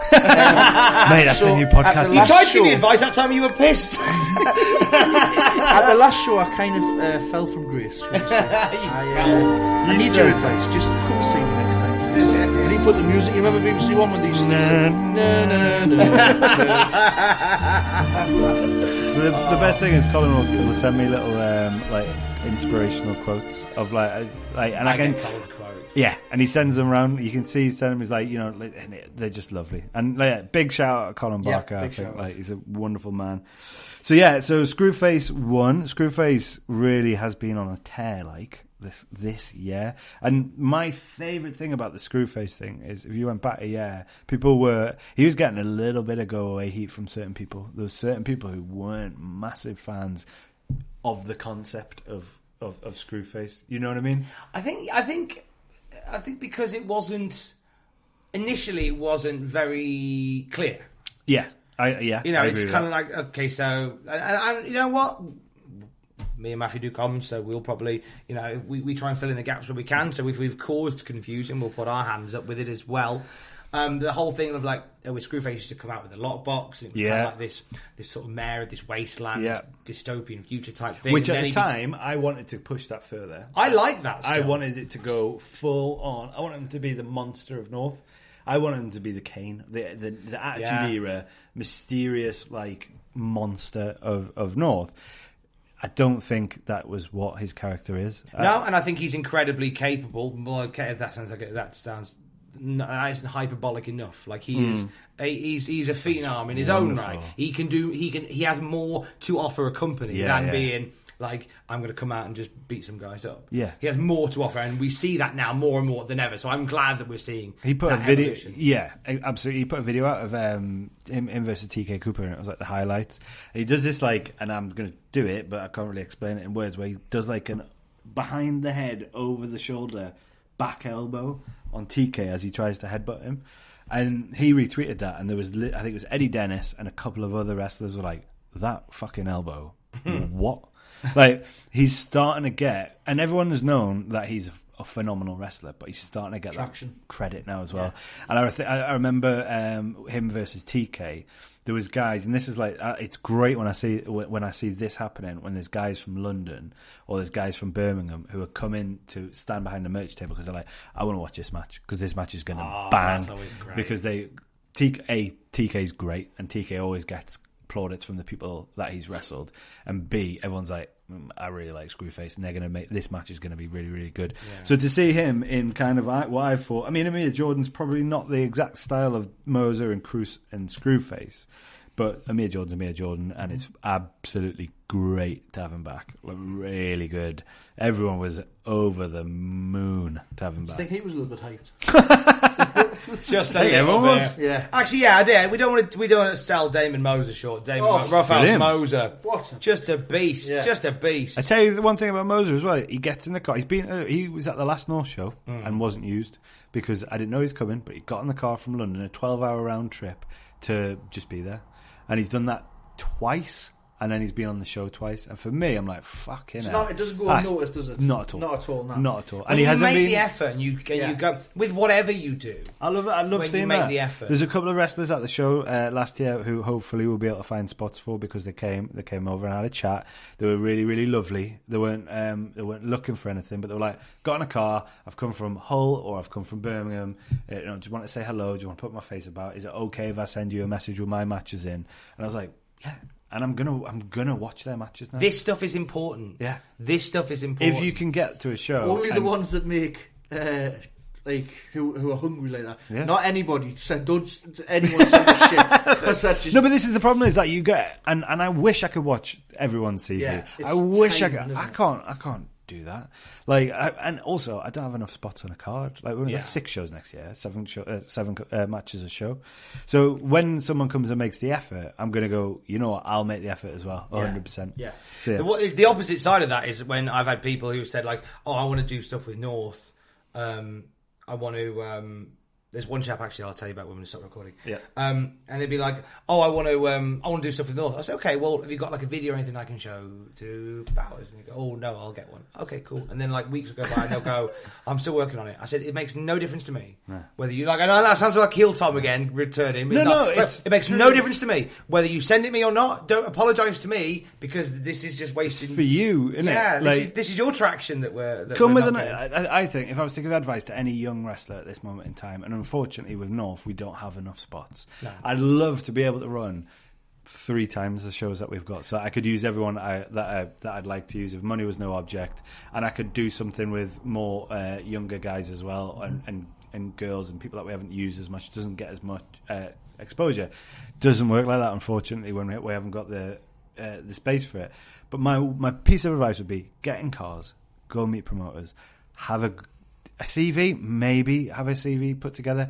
Mate, that's a new podcast. You tried to give me advice that time you were pissed. At the last show, I kind of fell from grace. I need your advice. Just come and see me next time. And he put the music. You remember BBC One with these? The best thing is Colin will send me little like inspirational quotes of like and I can Colin's quotes. Yeah, and he sends them around. You can see he's sending them. He's like, and they're just lovely. And big shout out to Colin Barker. I think he's a wonderful man. So Screwface won. Screwface really has been on a tear this year. And my favourite thing about the Screwface thing is if you went back a year, he was getting a little bit of go away heat from certain people. There were certain people who weren't massive fans of the concept of Screwface. You know what I mean? I think because it wasn't initially very clear. Yeah. It's kind of like, okay, so and you know what? Me and Matthew do comms, so we'll probably, we try and fill in the gaps where we can. So if we've caused confusion, we'll put our hands up with it as well. The whole thing of with Screwface used to come out with a lot box, and it was kind of like this sort of mare of this wasteland, dystopian future type thing. Which at the time, I wanted to push that further. I like that stuff. I wanted it to go full on. I wanted him to be the monster of North. I wanted him to be the Kane, the Attitude Era, mysterious monster of North. I don't think that was what his character is. No, and I think he's incredibly capable. Well, okay, that that isn't hyperbolic enough. Like he is, he's a phenom in his own right. He has more to offer a company than being like, I'm going to come out and just beat some guys up. Yeah, he has more to offer, and we see that now more and more than ever. So I'm glad that we're seeing. He put that a video. evolution. Yeah, absolutely. He put a video out of him versus TK Cooper, and it was like the highlights. And he does this like, and I'm going to do it, but I can't really explain it in words. Where he does like an behind the head, over the shoulder, back elbow on TK as he tries to headbutt him, and he retweeted that. And there was, I think it was Eddie Dennis and a couple of other wrestlers were like, that fucking elbow, what? Like, he's starting to get, and everyone has known that he's a phenomenal wrestler, but he's starting to get traction, that credit now as well. And I remember him versus TK. There was guys, and this is like, it's great when I see this happening, when there's guys from London or there's guys from Birmingham who are coming to stand behind the merch table because they're like, I want to watch this match because this match is going to bang. That's always great. Because TK's great, and TK always gets plaudits from the people that he's wrestled, and B, everyone's like, I really like Screwface, and they're going to make this match is going to be really, really good. Yeah. So to see him in kind of what I thought, I mean, Amir Jordan's probably not the exact style of Moser and Screwface, but Amir Jordan, and it's absolutely great to have him back. Like, really good. Everyone was over the moon to have him back. I think he was a little bit hyped. Just a little bit. Yeah. Actually, yeah, I did. We don't want to sell Damon Moser short. Raphael Moser. What? Just a beast. Yeah. Just a beast. I tell you the one thing about Moser as well. He gets in the car. He was at the last North show and wasn't used because I didn't know he was coming, but he got in the car from London, a 12-hour round trip to just be there. And he's done that twice, and then he's been on the show twice. And for me, I'm like, fucking hell. It doesn't go unnoticed, does it? Not at all. Not at all, no. Not at all. And he hasn't made the effort, and you go with whatever you do. I love seeing that. The effort. There's a couple of wrestlers at the show last year who hopefully we'll be able to find spots for because they came over and had a chat. They were really, really lovely. They weren't looking for anything, but they were like, got in a car. I've come from Hull or I've come from Birmingham. Do you want to say hello? Do you want to put my face about? Is it okay if I send you a message with my matches in? And I was like, yeah. And I'm gonna watch their matches now. This stuff is important. Yeah, this stuff is important. If you can get to a show, only the ones that make like who are hungry like that. Yeah. Not anybody. Don't anyone send us shit. Just... No, but this is the problem: is that you get and I wish I could watch everyone's CV. Yeah, I wish I could. I can't do that. Like, and also I don't have enough spots on a card. Like, we're going to 6 shows next year, 7 matches a show. So when someone comes and makes the effort, I'm going to go, you know what, I'll make the effort as well, 100%. Yeah. So, the opposite side of that is when I've had people who said like, oh, I want to do stuff with North. I want to. There's one chap actually I'll tell you about when we stop recording. Yeah. And they'd be like, "Oh, I want to do stuff with North." I said, "Okay, well, have you got like a video or anything I can show to Bowers?" And they go, "Oh no, I'll get one." Okay, cool. And then like weeks go by and they'll go, "I'm still working on it." I said, "It makes no difference to me whether you like." I know that sounds like Heel Tom again returning. It makes no difference to me whether you send it me or not. Don't apologise to me because this is just wasting for you, isn't it? Yeah, this is your traction that we're come with. I think if I was to give advice to any young wrestler at this moment in time, and unfortunately with North we don't have enough spots. No. I'd love to be able to run 3 times the shows that we've got, so I could use everyone that I'd like to use if money was no object, and I could do something with more younger guys as well, and girls and people that we haven't used as much, doesn't get as much exposure. Doesn't work like that, unfortunately, when we haven't got the space for it. But my piece of advice would be get in cars, go meet promoters, have a CV, maybe have a CV put together.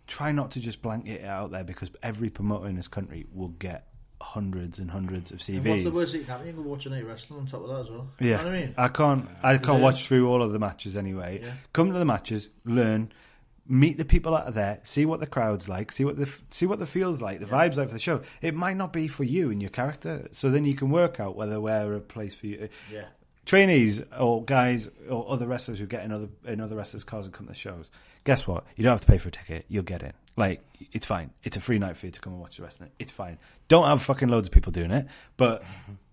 Try not to just blanket it out there because every promoter in this country will get hundreds and hundreds of CVs. And what's the worst that you can? You can watch night wrestling on top of that as well. Yeah, you know what I mean? I can't watch through all of the matches anyway. Yeah. Come to the matches, learn, meet the people that are there, see what the crowd's like, see what the feels like, the vibes like for the show. It might not be for you and your character, so then you can work out whether we're a place for you. Yeah. Trainees or guys or other wrestlers who get in other wrestlers' cars and come to the shows. Guess what? You don't have to pay for a ticket. You'll get in. Like, it's fine. It's a free night for you to come and watch the wrestling. It's fine. Don't have fucking loads of people doing it, but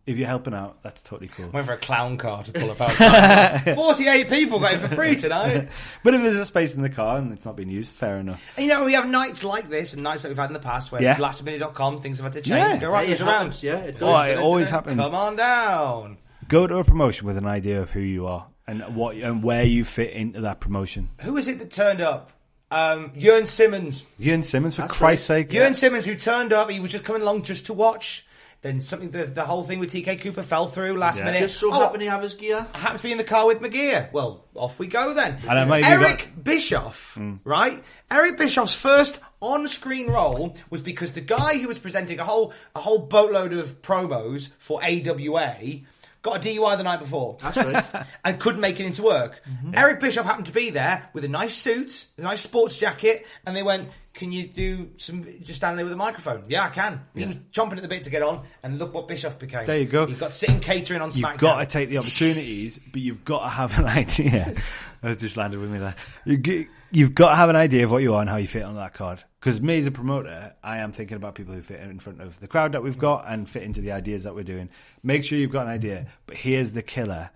if you're helping out, that's totally cool. Went for a clown car to pull up outside. 48 people got in for free tonight. But if there's a space in the car and it's not being used, fair enough. And you know, we have nights like this and nights that we've had in the past where it's lastminute.com, things have had to change. Go right, around. Yeah, it does. It always happens. Come on down. Go to a promotion with an idea of who you are and where you fit into that promotion. Who is it that turned up Jurn Simmons. Jurn Simmons, for Christ's sake. Jurn Simmons, who turned up, he was just coming along just to watch. Then the whole thing with TK Cooper fell through last minute. Just so happened to have his gear. Happens to be in the car with my gear. Well, off we go then. And Eric Bischoff, right? Eric Bischoff's first on-screen role was because the guy who was presenting a whole boatload of promos for AWA got a DUI the night before. That's right. And couldn't make it into work. Eric Bischoff happened to be there with a nice suit, a nice sports jacket, and they went, can you do just stand there with a microphone? Yeah, I can. He was chomping at the bit to get on, and look what Bischoff became. There you go. He got sitting catering on SmackDown. You've got to take the opportunities, but you've got to have an idea. That just landed with me there. You've got to have an idea of what you are and how you fit on that card. Because me as a promoter, I am thinking about people who fit in front of the crowd that we've got and fit into the ideas that we're doing. Make sure you've got an idea. But here's the killer.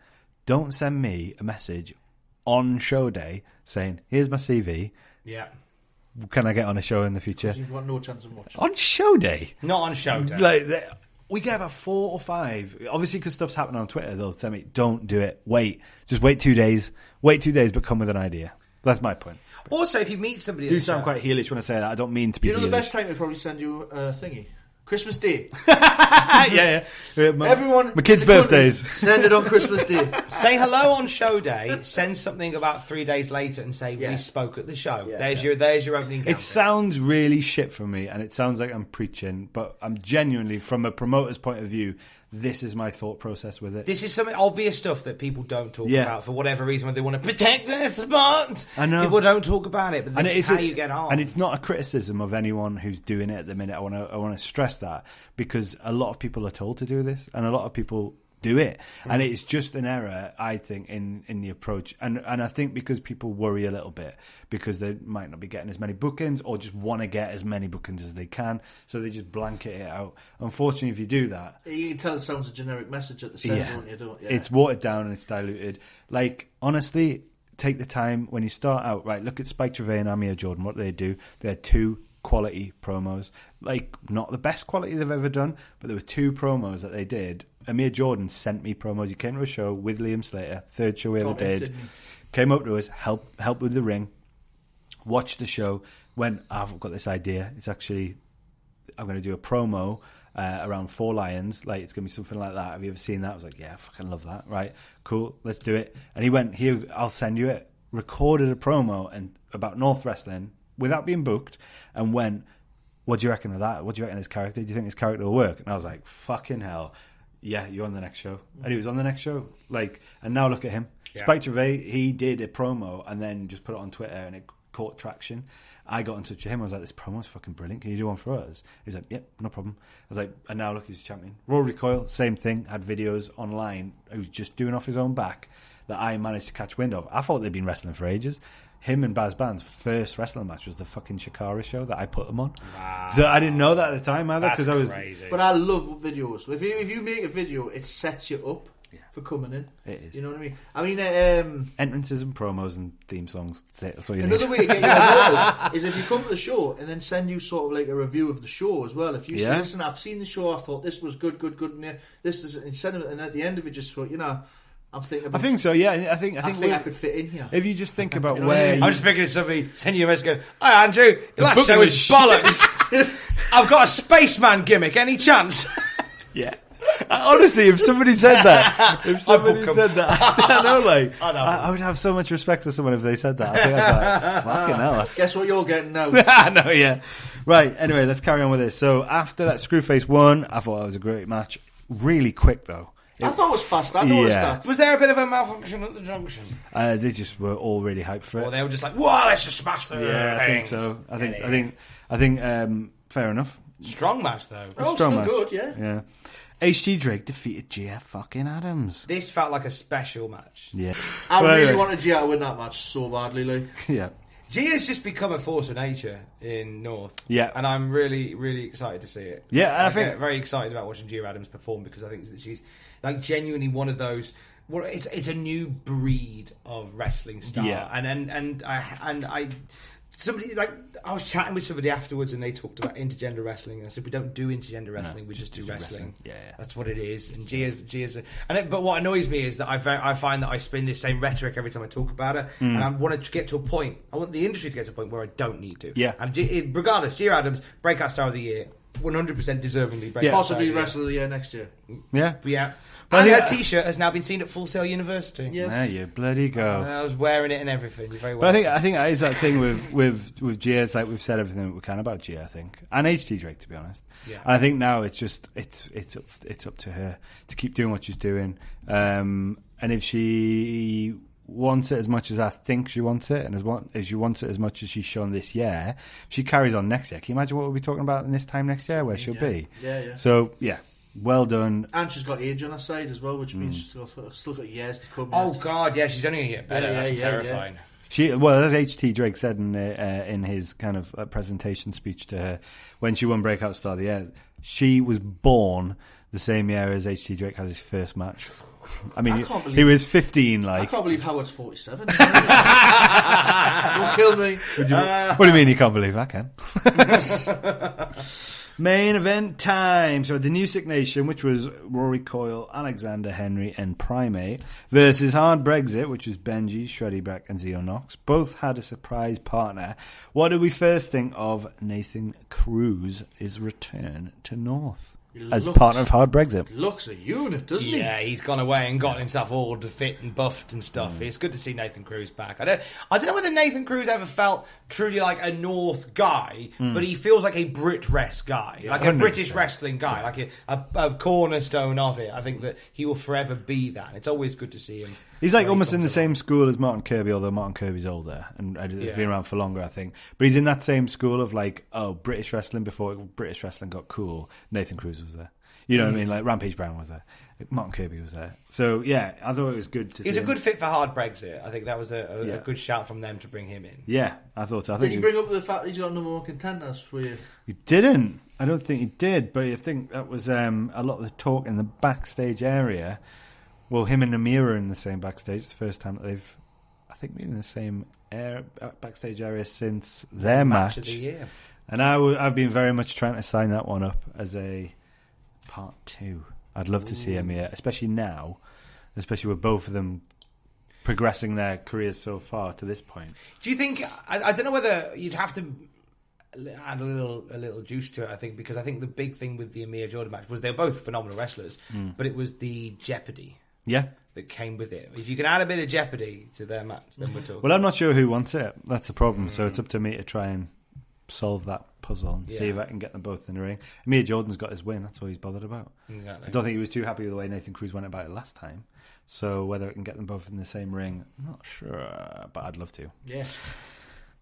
Don't send me a message on show day saying, here's my CV. Yeah. Can I get on a show in the future? You've got no chance of much. On show day? Not on show day. We get about 4 or 5. Obviously, because stuff's happening on Twitter, they'll tell me, don't do it. Wait. Just wait 2 days. Wait 2 days, but come with an idea. That's my point. Also, if you meet somebody... Do sound quite heelish when I say that. I don't mean to be heelish. You know the best time to probably send you a thingy? Christmas Day. yeah. Everyone... My kids' birthdays. Send it on Christmas Day. Say hello on show day, send something about 3 days later and say, we spoke at the show. Yeah, there's your opening count. It sounds really shit from me, and it sounds like I'm preaching, but I'm genuinely, from a promoter's point of view, this is my thought process with it. This is some obvious stuff that people don't talk about for whatever reason, when they want to protect their spot. I know. People don't talk about it, but this is how you get on. And it's not a criticism of anyone who's doing it at the minute. I want to stress that, because a lot of people are told to do this, and a lot of people do it, and it's just an error, I think, in the approach, and I think because people worry a little bit because they might not be getting as many bookings, or just want to get as many bookings as they can, so they just blanket it out. Unfortunately, if you do that, you can tell it sounds a generic message at the same, don't you? It's watered down and it's diluted. Like, honestly, take the time when you start out. Right, look at Spike Trevay and Amir Jordan. What do? They had 2 quality promos, like not the best quality they've ever done, but there were 2 promos that they did. Amir Jordan sent me promos. He came to a show with Liam Slater, 3rd show we ever did. Came up to us, help with the ring, watched the show, went, I've got this idea. It's actually, I'm going to do a promo around 4 Lions. Like, it's going to be something like that. Have you ever seen that? I was like, yeah, I fucking love that. Right, cool, let's do it. And he went, here, I'll send you it. Recorded a promo and about North Wrestling without being booked, and went, what do you reckon of that? What do you reckon of his character? Do you think his character will work? And I was like, fucking hell. Yeah, you're on the next show. And he was on the next show. Like, and now look at him. Yeah. Spike Trevay, he did a promo and then just put it on Twitter, and it caught traction. I got in touch with him. I was like, this promo's fucking brilliant. Can you do one for us? He's like, yep, no problem. I was like, and now look, he's a champion. Rory Coyle, same thing. Had videos online. He was just doing off his own back that I managed to catch wind of. I thought they'd been wrestling for ages. Him and Baz Band's first wrestling match was the fucking Shikara show that I put them on. Wow. So I didn't know that at the time either, because I was crazy. But I love videos. If you make a video, it sets you up for coming in. It is. You know what I mean? Entrances and promos and theme songs. That's all you need. Another way to get your ideas is if you come to the show and then send you sort of like a review of the show as well. If you say, listen, I've seen the show, I thought this was good, and this is, and send it, and at the end of it, just thought, I'm thinking about, I think so, yeah. I think I could fit in here. If you just think about where... I'm just thinking of somebody sending you a message going, hi Andrew, your last show was bollocks. I've got a spaceman gimmick, any chance? Yeah. Honestly, if somebody said that, I know, like, I would have so much respect for someone if they said that. I think I'd be like, fucking hell. Guess what you're getting now? I know, yeah. Right, anyway, let's carry on with this. So after that Screwface won, I thought that was a great match. Really quick, though. I thought it was fast. I noticed that. Was there a bit of a malfunction at the junction? They just were all really hyped for it. Or they were just like, "Whoa, let's just smash the thing." I think so. I think fair enough. Strong match though. Strong match. Good, yeah. Yeah. HG Drake defeated GF fucking Adams. This felt like a special match. Yeah. I really wanted GF to win that match so badly, like. Yeah. G has just become a force of nature in North. Yeah. And I'm really, really excited to see it. Yeah, I think very excited about watching Gia Adams perform, because I think that she's like genuinely one of those. Well, it's a new breed of wrestling star. Yeah. And I somebody like I was chatting with somebody afterwards, and they talked about intergender wrestling. And I said, we don't do intergender wrestling; we just do wrestling. Yeah, that's what it is. And Gia's, but what annoys me is that I find that I spin this same rhetoric every time I talk about her, and I want to get to a point. I want the industry to get to a point where I don't need to. Yeah. And regardless, Gia Adams, breakout star of the year, 100% deservingly breakout. Possibly wrestler of the year next year. Yeah. Yeah. Well, And her T-shirt has now been seen at Full Sail University. Yeah. There you bloody go. I was wearing it and everything. You're very But welcome. I think that is that thing with Gia. It's like we've said everything that we can about Gia, I think, and HT Drake, to be honest. Yeah. And I think now it's just it's up to her to keep doing what she's doing. And if she wants it as much as I think she wants it, and as she wants it as much as she's shown this year, if she carries on next year. Can you imagine what we'll be talking about in this time next year, where she'll be? Yeah. So yeah. Well done. And she's got age on her side as well, which means she's still got years to come. Oh God, yeah, she's only going to get better. Yeah, That's terrifying. As HT Drake said in his kind of presentation speech to her when she won Breakout Star of the Year, she was born the same year as HT Drake has his first match. I mean, he was 15. I Like, can't believe Howard's 47. Don't kill me. what do you mean you can't believe I can? Main event time. So the New Sick Nation, which was Rory Coyle, Alexander Henry, and Primate, versus Hard Brexit, which was Benji, Shreddy Brack, and Zio Knox. Both had a surprise partner. What did we first think of Nathan Cruz's return to North as partner of Hard Brexit? Looks a unit, doesn't he? Yeah, he's gone away and got himself all fit and buffed and stuff. It's good to see Nathan Cruz back. I don't know whether Nathan Cruz ever felt truly like a North guy, but he feels like a Brit Rest guy, like a 100%. British wrestling guy, like a cornerstone of it. I think that he will forever be that. It's always good to see him. He's like almost in the same school as Martin Kirby, although Martin Kirby's older and has been around for longer, I think. But he's in that same school of like, British wrestling before British wrestling got cool. Nathan Cruz was there. You know what I mean? Like Rampage Brown was there. Martin Kirby was there. So yeah, I thought it was good to see. He's a him. good fit for Hard Brexit. I think that was a good shout from them to bring him in. Yeah, I thought so. I Did think he bring up the fact he's got number one contenders for you? he didn't. I don't think he did, but I think that was a lot of the talk in the backstage area. Well, him and Amir are in the same backstage. It's the first time that they've, I think, been in the same backstage area since their match of the year. And I've been very much trying to sign that one up as a part 2. I'd love to see Amir, especially now, especially with both of them progressing their careers so far to this point. Do you think? I don't know whether you'd have to add a little juice to it. I think because I think the big thing with the Amir Jordan match was they're both phenomenal wrestlers, but it was the jeopardy. Yeah. That came with it. If you can add a bit of jeopardy to their match, then we're talking. Well, I'm not sure who wants it. That's a problem. So it's up to me to try and solve that puzzle and see if I can get them both in the ring. Amir Jordan's got his win. That's all he's bothered about. Exactly. I don't think he was too happy with the way Nathan Cruz went about it last time. So whether it can get them both in the same ring, I'm not sure, but I'd love to. Yes.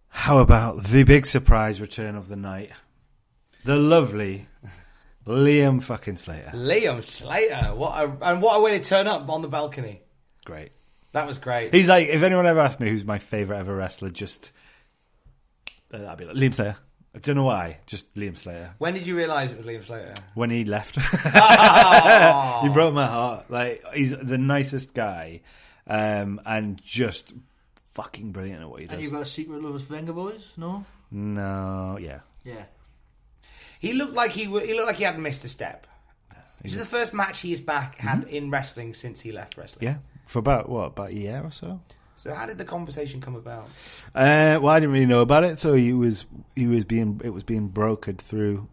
How about the big surprise return of the night? The lovely Liam fucking Slater. Liam Slater. What a way to turn up on the balcony. Great. That was great. He's like, if anyone ever asked me who's my favourite ever wrestler, just that'd be like Liam Slater. I don't know why, just Liam Slater. When did you realise it was Liam Slater? When he left. He broke my heart. Like, he's the nicest guy, and just fucking brilliant at what he does. And you've got a secret love for Venga Boys? No? No, yeah. Yeah. He looked like he hadn't missed a step. This is the first match he is back had in wrestling since he left wrestling. Yeah, for about a year or so. So how did the conversation come about? Well, I didn't really know about it, so it was being brokered through.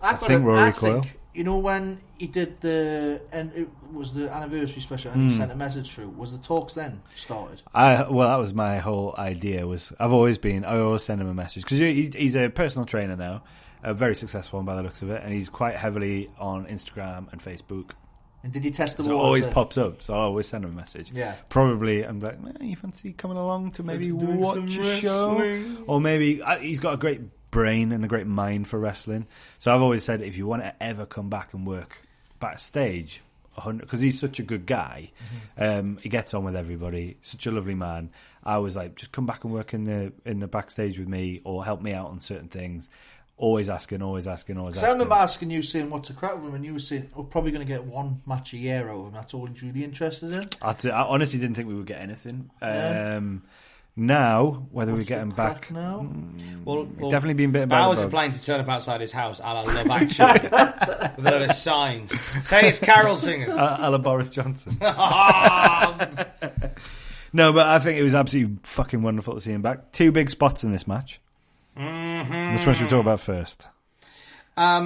I think Rory Coyle. You know when he did it was the anniversary special, and he sent a message through. Was the talks then started? Well, that was my whole idea. I always send him a message because he's a personal trainer now, a very successful one by the looks of it, and he's quite heavily on Instagram and Facebook. And did he test the water? water? It always pops up, so I'll always send him a message. Yeah. Probably, I'm like, you fancy coming along to maybe watch a show? Wrestling. Or maybe, he's got a great brain and a great mind for wrestling. So I've always said, if you want to ever come back and work backstage, because he's such a good guy, he gets on with everybody, such a lovely man. I was like, just come back and work in the backstage with me, or help me out on certain things. Always asking. I remember asking you, saying, what's the crack with him? And you were saying, we're probably going to get one match a year out of him. That's all he's really interested in. I honestly didn't think we would get anything. Yeah. Now, whether we get him back now. Well, definitely been bitten by Bowers the is bug. planning to turn up outside his house, a la Love Actually, with a lot of signs. Say it's carol singers. A la Boris Johnson. No, but I think it was absolutely fucking wonderful to see him back. 2 big spots in this match. Mm-hmm. Which one should we talk about first? How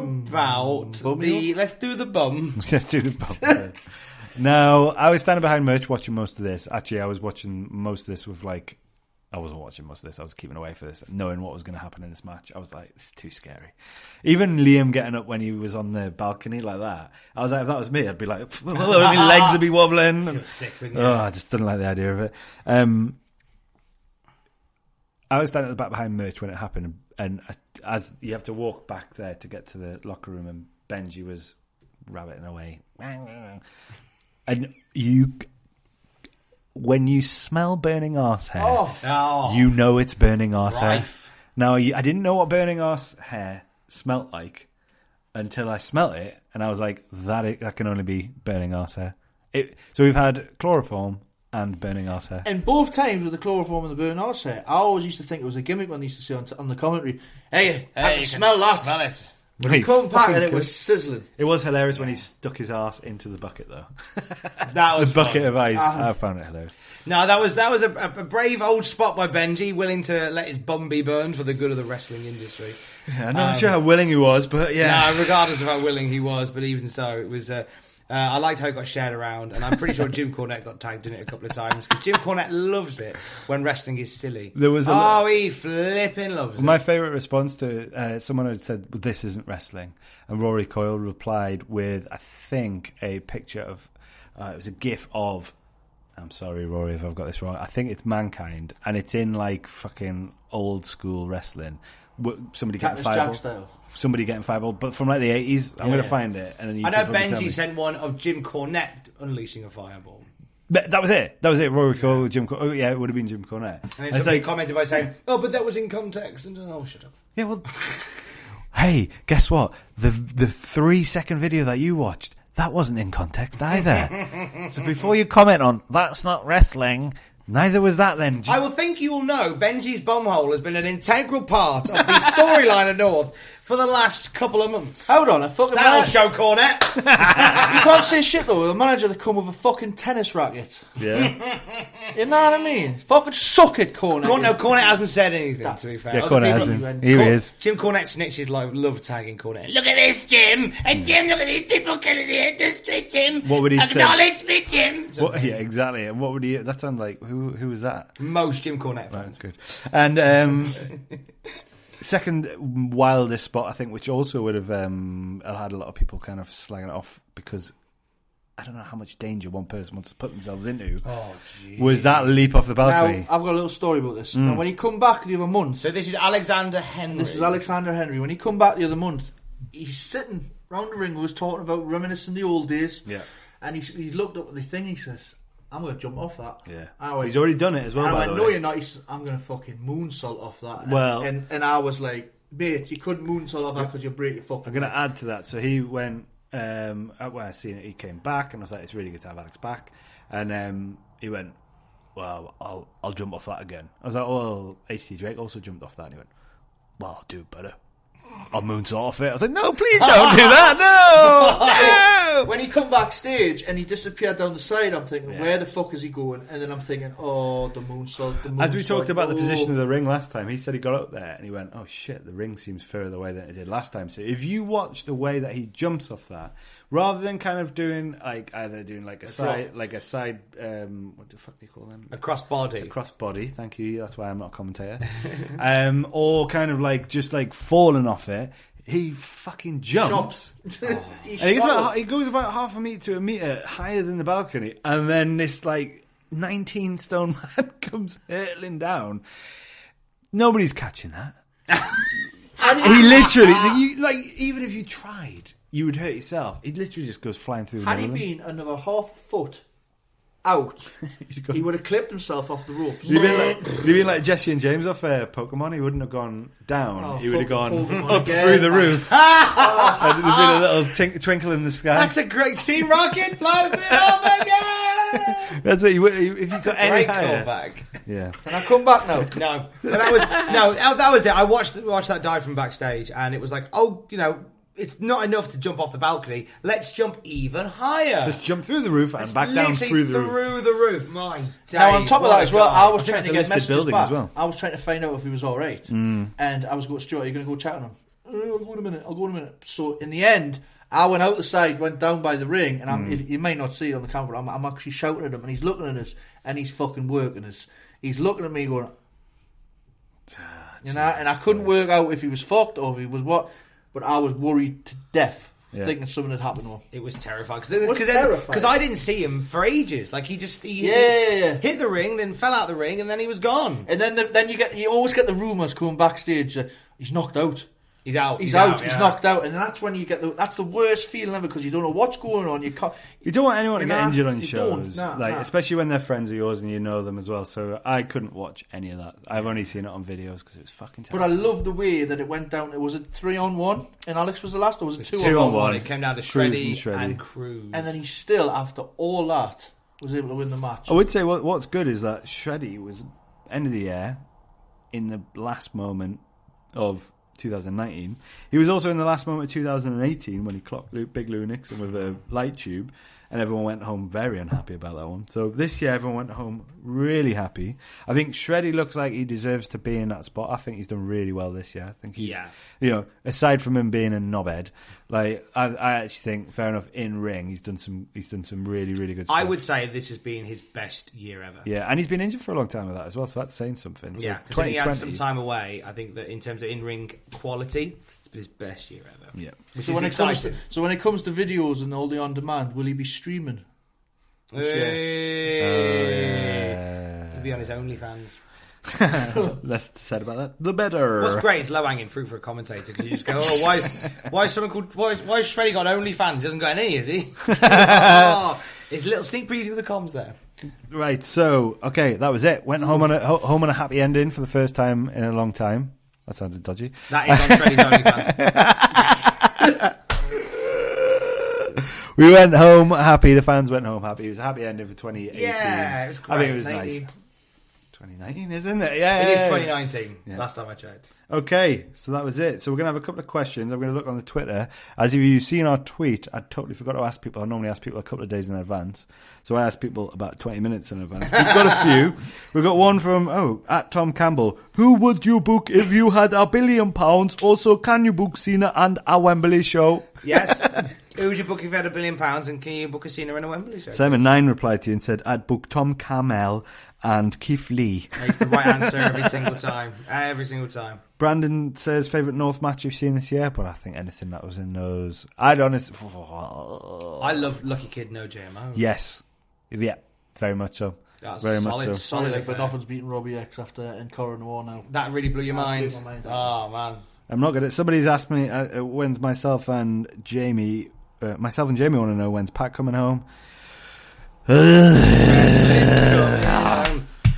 about let's do the bum. Let's do the bum first. No, I was standing behind Merch watching most of this. Actually, I was watching most of this with like... I wasn't watching most of this. I was keeping away for this, knowing what was going to happen in this match. I was like, this is too scary. Even Liam getting up when he was on the balcony like that, I was like, if that was me, I'd be like, my legs would be wobbling. You're sick, wouldn't you? Oh, I just didn't like the idea of it. I was standing at the back behind Merch when it happened, and as you have to walk back there to get to the locker room, and Benji was rabbiting away. And when you smell burning arse hair, you know it's burning arse hair. Now, I didn't know what burning arse hair smelt like until I smelt it, and I was like, that can only be burning arse hair. So we've had chloroform and burning arse hair. And both times with the chloroform and the burning arse hair, I always used to think it was a gimmick when they used to say on the commentary, hey, I can smell that. Smell it. But he come back and it was sizzling. It was hilarious when he stuck his arse into the bucket, though. That was the bucket fun. of ice. I found it hilarious. No, that was a brave old spot by Benji, willing to let his bum be burned for the good of the wrestling industry. Yeah, I'm not sure how willing he was, but yeah. No, regardless of how willing he was, but even so, it was... I liked how it got shared around, and I'm pretty sure Jim Cornette got tagged in it a couple of times, because Jim Cornette loves it when wrestling is silly. There was he flipping loves it. My favourite response to someone had said, well, this isn't wrestling, and Rory Coyle replied with, I think, a picture of, it was a gif of, I'm sorry, Rory, if I've got this wrong, I think it's Mankind, and it's in, like, fucking old school wrestling. Somebody getting fireball. Somebody getting fireball, but from like the 80s. I'm going to find it. And then you I know can probably Benji sent one of Jim Cornette unleashing a fireball. But that was it. Rory Cole, Jim Cornette. Oh, yeah, it would have been Jim Cornette. And then somebody commented by saying, oh, but that was in context. And shut up. Yeah, well... Hey, guess what? The 3-second video that you watched, that wasn't in context either. So before you comment on, that's not wrestling... Neither was that then. I will think you'll know Benji's bumhole has been an integral part of the storyline of North for the last couple of months. Hold on, a fucking That'll manager. show, Cornette. You can't say shit though, the manager to come with a fucking tennis racket. Yeah. You know what I mean? Fucking suck it, Cornette. No, Cornette hasn't said anything, to be fair. Yeah, Cornette hasn't. Here he is. Jim Cornette snitches love tagging Cornette. Look at this, Jim. And Jim, look at these people killing the industry, Jim. What would he say? Acknowledge me, Jim. Yeah, exactly. And what would he... That sounds like... Who was that? Most Jim Cornette Right, fans. good. And second wildest spot, I think, which also would have had a lot of people kind of slagging it off because I don't know how much danger one person wants to put themselves into. Oh, geez. Was that leap off the balcony? Now, I've got a little story about this. Now, when he come back the other month... So this is Alexander Henry. This is Alexander Henry. When he come back the other month, he's sitting round the ring, was talking about reminiscing the old days. Yeah. And he looked up at the thing, he says... I'm going to jump off that. Yeah. He's already done it as well, I by went, the no, way. you're not. He says, I'm going to fucking moonsault off that. Well... And I was like, mate, you couldn't moonsault off that because you'll break your fucking I'm going neck. to add to that. So he went... when I seen it, he came back, and I was like, it's really good to have Alex back. And he went, well, I'll jump off that again. I was like, well, HT Drake also jumped off that. And he went, well, I'll do better. I'll moonsault off it. I was like, no, please don't do that. No! When he come backstage and he disappeared down the side, I'm thinking, where the fuck is he going? And then I'm thinking, oh, the moonsault. As we talked about the position of the ring last time, he said he got up there and he went, oh shit, the ring seems further away than it did last time. So if you watch the way that he jumps off that, rather than kind of doing either doing like a side, what the fuck do you call them? A crossbody. A crossbody, thank you. That's why I'm not a commentator. Or kind of like just like falling off it. He fucking jumps. He goes about half a metre to a metre higher than the balcony, and then this like 19 stone man comes hurtling down. Nobody's catching that. He literally, even if you tried, you would hurt yourself. He literally just goes flying through the Had he middle of them. been another half foot out, he would have clipped himself off the ropes. He'd been like Jesse and James off Pokemon. He wouldn't have gone down. He would have gone up through the roof. And there's been a little twinkle in the sky. That's a great Team Rocket blows it off again. That's it. If you got any Great higher, callback. yeah. Can I come back now? No, but that was it. I watched that dive from backstage, and it was like, oh, it's not enough to jump off the balcony. Let's jump even higher. Just jump through the roof and It's back down literally through the roof. My days, Now on top of what that a as well, guy. I was think trying to it's a get listed messages building back. as well. I was trying to find out if he was all right, and I was going, Stuart, are you going to go chat to him? I'll go in a minute. So in the end, I went out the side, went down by the ring, and if you may not see it on the camera, I'm actually shouting at him, and he's looking at us, and he's fucking working us. He's looking at me going, and I couldn't work out if he was fucked or if he was what, but I was worried to death. Yeah. Thinking something had happened to him. It was terrifying terrifying? because I didn't see him for ages. Like he Yeah. hit the ring, then fell out the ring, and then he was gone. And then you always get the rumours coming backstage that he's knocked out. He's out. He's knocked out, and that's when you get that's the worst feeling ever because you don't know what's going on. You don't want anyone to get Nah, injured on you shows, don't. Nah. especially when they're friends of yours and you know them as well. So I couldn't watch any of that. I've only seen it on videos because it was fucking But terrible. I love the way that it went down. Was it 3-on-1 and Alex was the last, or was it 2-on-1? 2-on-1. It came down to Cruz Shreddy and and Cruz. And then he still, after all that, was able to win the match. I would say what's good is that Shreddy was end of the year in the last moment of 2019. He was also in the last moment of 2018 when he clocked Big Lou Nixon with a light tube, and everyone went home very unhappy about that one. So this year everyone went home really happy. I think Shreddy looks like he deserves to be in that spot. I think he's done really well this year. I think he's, aside from him being a knobhead, like I actually think, fair enough, in ring he's done some really, really good stuff. I would say this has been his best year ever. Yeah, and he's been injured for a long time with that as well, so that's saying something. So Yeah, because he had some time away. I think that in terms of in-ring quality, it's been his best year ever. Yeah. Which So is when exciting. it comes to videos and all the on-demand, will he be streaming? He'll be on his OnlyFans. Less said about that, the better. What's great is low-hanging fruit for a commentator because you just go, oh, why is Shreddy got OnlyFans? He hasn't got any, is he? It's a little sneak preview of the comms there. Right, so okay, that was it. Went home on a happy ending for the first time in a long time. That sounded dodgy. That is on Shreddy's OnlyFans. We went home happy. The fans went home happy. It was a happy ending for 2018. Yeah, it was great. I think it was 19. nice. 2019, isn't it? Yeah, It is 2019. Yeah. Last time I checked. Okay, so that was it. So we're going to have a couple of questions. I'm going to look on the Twitter. As if you've seen our tweet, I totally forgot to ask people. I normally ask people a couple of days in advance. So I asked people about 20 minutes in advance. We've got a few. We've got one from, at Tom Campbell. Who would you book if you had £1 billion? Also, can you book Cena and a Wembley show? Yes. Who would you book if you had £1 billion? And can you book a Cena and a Wembley show? Simon 9 replied to you and said, I'd book Tom Campbell and Keith Lee. It's the right answer every single time. Every single time. Brandon says, favourite North match you've seen this year? But I think anything that was in those. I'd honestly... I love Lucky Kid, no JMO. Yes. Yeah, very much so. That's very solid, much so. Sorry, solid like, but nothing's beating Robbie X after Encore Noir now. That really blew your mind. blew my mind. Oh, man. I'm not good at... Somebody's asked me when's myself and Jamie want to know when's Pat coming home. Let's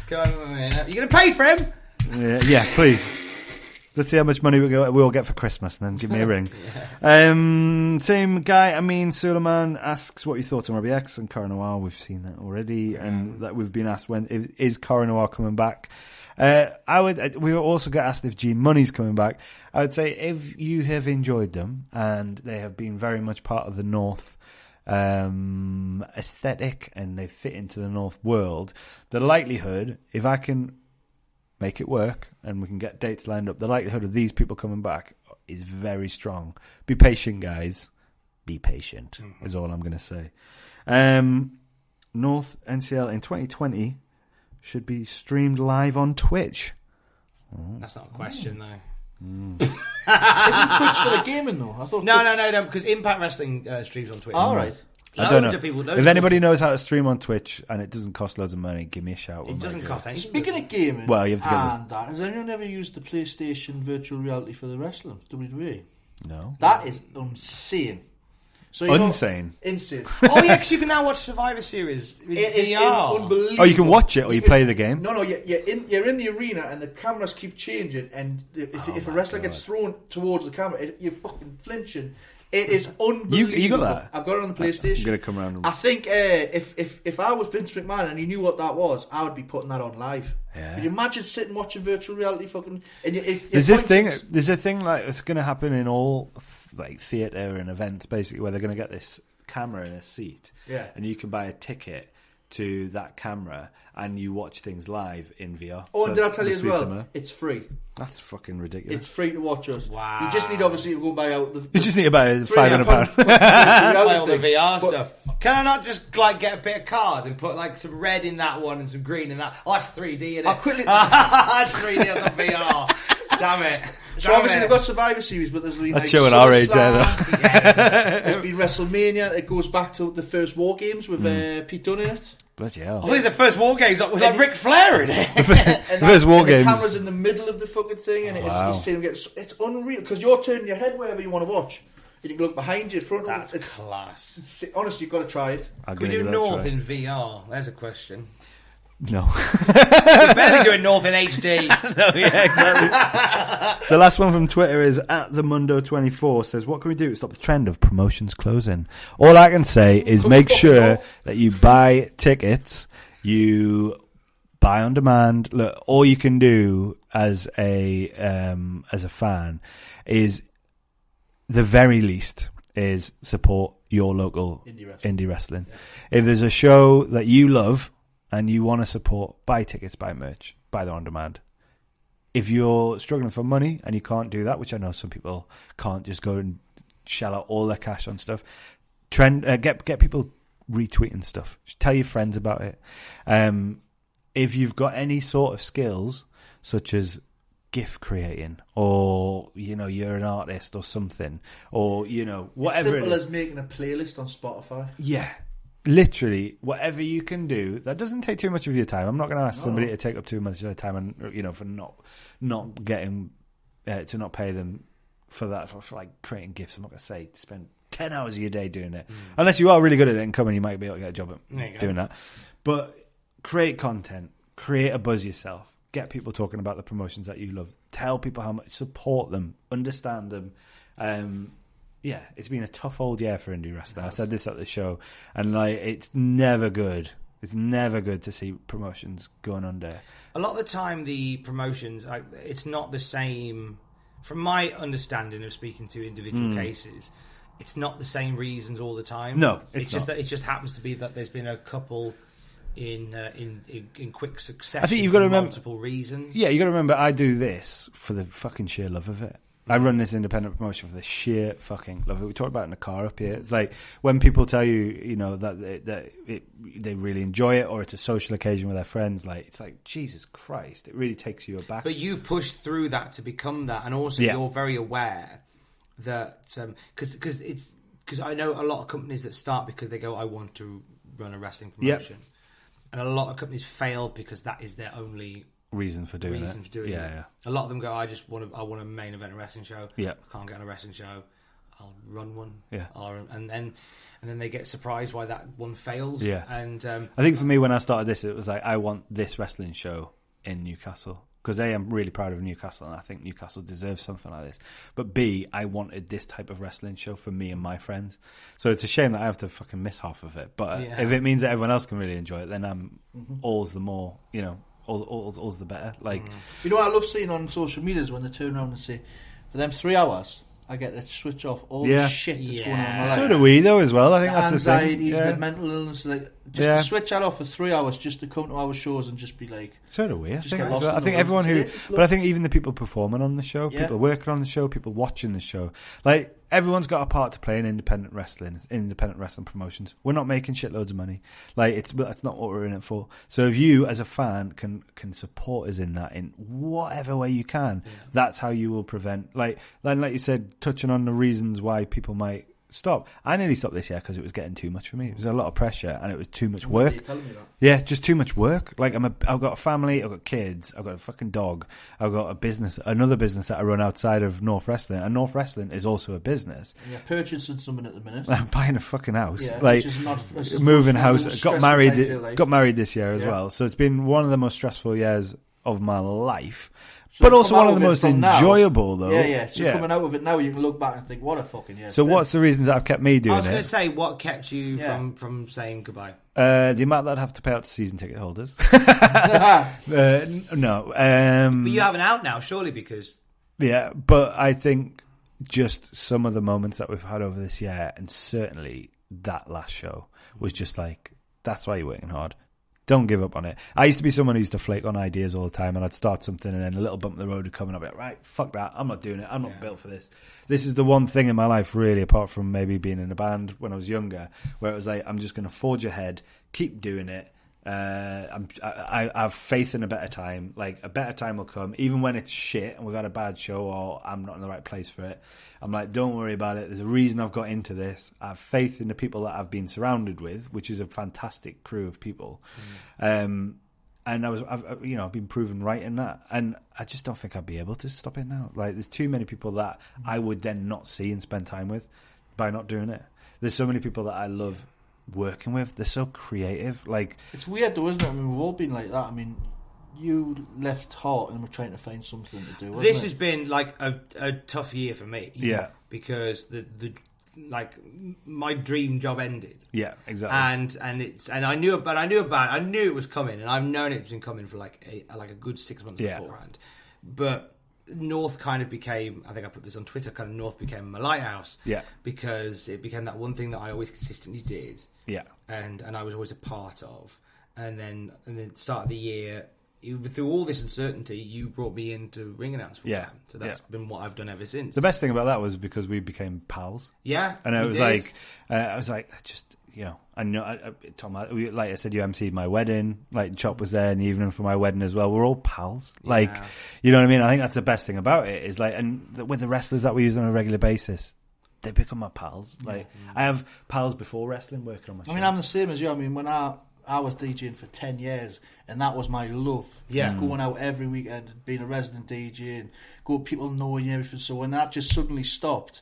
go home a minute. You going to pay for him? Yeah, please. Let's see how much money we all get for Christmas, and then give me a ring. Same guy, Suleiman asks what you thought on Robbie X and Cara Noir. We've seen that already, and that we've been asked is Cara Noir coming back. We were also got asked if G Money's coming back. I would say if you have enjoyed them and they have been very much part of the North aesthetic and they fit into the North world, the likelihood, if I can make it work and we can get dates lined up, the likelihood of these people coming back is very strong. Be patient, guys. Be patient is all I'm going to say. North NCL in 2020 should be streamed live on Twitch. That's not a question, though. Isn't Twitch for the gaming, though? I thought No, because Impact Wrestling streams on Twitch. All right. I don't know. Loads of people, if anybody knows how to stream on Twitch and it doesn't cost loads of money, give me a shout. It doesn't cost anything. Speaking of gaming, well, you have to get and that, has anyone ever used the PlayStation virtual reality for the wrestling? WWE? No. That is insane. So Insane. Insane. Oh, yeah, because you can now watch Survivor Series. It is VR. unbelievable. Oh, you can watch it or you play the game? No, you're in the arena and the cameras keep changing, and if a wrestler gets thrown towards the camera, you're fucking flinching. It is unbelievable. You got that? I've got it on the PlayStation. I'm gonna come around. I think if I was Vince McMahon and you knew what that was, I would be putting that on live. Yeah. Could you imagine sitting watching virtual reality fucking? And There's a thing like it's going to happen in all like theatre and events, basically, where they're going to get this camera in a seat, and you can buy a ticket to that camera and you watch things live in VR. Oh, so and did I tell you as well? Similar. It's free. That's fucking ridiculous. It's free to watch us. Wow. You just need obviously to go buy out. You just need to buy £500. Buy all the VR stuff. Can I not just like get a bit of card and put like some red in that one and some green in that? Oh, that's 3D, isn't it? I'll quickly. That's 3D on the VR. Damn it. So obviously they've got Survivor Series, but there's been that's showing our age there. There's been WrestleMania. It goes back to the first War Games with Pete Dunne in it. Bloody hell. I think the first War Games with like Ric Flair in it. And first War Games. The camera's in the middle of the fucking thing, and you see them get. It's unreal because you're turning your head wherever you want to watch. And you can look behind you, front. That's class. Honestly, you've got to try it. Can we do North in VR? There's a question. No. We're barely doing North in HD. No, yeah, exactly. The last one from Twitter is @themundo24 says, what can we do to stop the trend of promotions closing? All I can say is make sure that you buy tickets, you buy on demand. Look, all you can do as a fan is the very least is support your local indie wrestling. Yeah. If there's a show that you love and you want to support, buy tickets, buy merch, buy them on demand. If you're struggling for money and you can't do that, which I know some people can't just go and shell out all their cash on stuff, get people retweeting stuff. Just tell your friends about it. If you've got any sort of skills, such as gift creating, or you're an artist or something, or whatever. As simple as making a playlist on Spotify. Yeah. Literally, whatever you can do, that doesn't take too much of your time. I'm not going to ask somebody to take up too much of their time and, for not getting, to not pay them for that, for like creating gifts. I'm not going to say spend 10 hours of your day doing it. Unless you are really good at it and come and you might be able to get a job at doing that. But create content, create a buzz yourself, get people talking about the promotions that you love, tell people how much, support them, understand them. Yeah, it's been a tough old year for indie wrestling. I said this at the show, and it's never good. It's never good to see promotions going under. A lot of the time, the promotions, it's not the same. From my understanding of speaking to individual cases, it's not the same reasons all the time. No, it's just that it just happens to be that there's been a couple in quick succession. I think you've got to remember multiple reasons. Yeah, you got to remember. I do this for the fucking sheer love of it. I run this independent promotion for the sheer fucking love of it. We talked about it in the car up here. It's like when people tell you, that they really enjoy it, or it's a social occasion with their friends. It's like Jesus Christ, it really takes you aback. But you've pushed through that to become that, and also you're very aware that because I know a lot of companies that start because they go, I want to run a wrestling promotion, and a lot of companies fail because that is their only reason for doing it. Yeah. A lot of them go, I want a main event wrestling show. Yeah. I can't get on a wrestling show. I'll run one. Yeah. And then they get surprised why that one fails. Yeah. And I think for me, when I started this, it was like, I want this wrestling show in Newcastle. Because A, I'm really proud of Newcastle, and I think Newcastle deserves something like this. But B, I wanted this type of wrestling show for me and my friends. So it's a shame that I have to fucking miss half of it. But if it means that everyone else can really enjoy it, then I'm all's the more, all's the better. You know what I love seeing on social media is when they turn around and say, for them 3 hours, I get to switch off all the shit that's going on in my life. So do we, though, as well. I think that's the thing. Anxieties, the mental illness, to switch that off for 3 hours just to come to our shows and just be like... So do we. I think everyone who... But I think even the people performing on the show, people working on the show, people watching the show, everyone's got a part to play in independent wrestling promotions. We're not making shitloads of money. That's not what we're in it for. So if you, as a fan, can support us in that in whatever way you can, that's how you will prevent. Like you said, touching on the reasons why people might stop. I nearly stopped this year because it was getting too much for me. It was a lot of pressure and it was too much work. Yeah, just too much work. I've got a family, I've got kids, I've got a fucking dog, I've got another business that I run outside of North Wrestling, and North Wrestling is also a business. Yeah, purchasing something at the minute. I'm buying a fucking house. Yeah, moving house. Got married this year as well. So it's been one of the most stressful years of my life. So But also come one out of the of it most from now. enjoyable, though. Yeah. So coming out of it now, you can look back and think, what a fucking year. So what's the reasons that have kept me doing I was going it? to say, what kept you from saying goodbye? The amount that I'd have to pay out to season ticket holders. No. But you have an out now, surely, because... Yeah, but I think just some of the moments that we've had over this year, and certainly that last show, was just like, that's why you're working hard. Don't give up on it. I used to be someone who used to flake on ideas all the time, and I'd start something and then a little bump in the road would come and I'd be like, right, fuck that, I'm not doing it, I'm not built for this. This is the one thing in my life, really, apart from maybe being in a band when I was younger, where it was like, I'm just going to forge ahead, keep doing it. I have faith in a better time. Like, a better time will come, even when it's shit and we've had a bad show or I'm not in the right place for it. I'm like, don't worry about it. There's a reason I've got into this. I have faith in the people that I've been surrounded with, which is a fantastic crew of people. And I've been proven right in that. And I just don't think I'd be able to stop it now. Like, there's too many people that I would then not see and spend time with by not doing it. There's so many people that I love working with. They're so creative. Like, it's weird though, isn't it? I mean, we've all been like that. I mean, you left Heart and we're trying to find something to do. This has been like a tough year for me. Yeah. Because my dream job ended. Yeah, exactly. And I knew it was coming, and I've known it's been coming for like a good 6 months beforehand. But North kind of became, I think I put this on Twitter, kind of North became my lighthouse. Yeah. Because it became that one thing that I always consistently did. Yeah. And I was always a part of. And then start of the year, through all this uncertainty, you brought me in to ring announce full time. So that's been what I've done ever since. The best thing about that was because we became pals. Yeah. And I was like, just, you know, I know, Tom, like I said, you emceed my wedding. Like, Chop was there in the evening for my wedding as well. We're all pals. Like, you know what I mean? I think that's the best thing about it is like, and with the wrestlers that we use on a regular basis, they become my pals. Like, I have pals before wrestling working on my show. I mean, I'm the same as you. I mean, when I was DJing for 10 years, and that was my love. Yeah. Going out every weekend, being a resident DJ, and people knowing everything. So when that just suddenly stopped,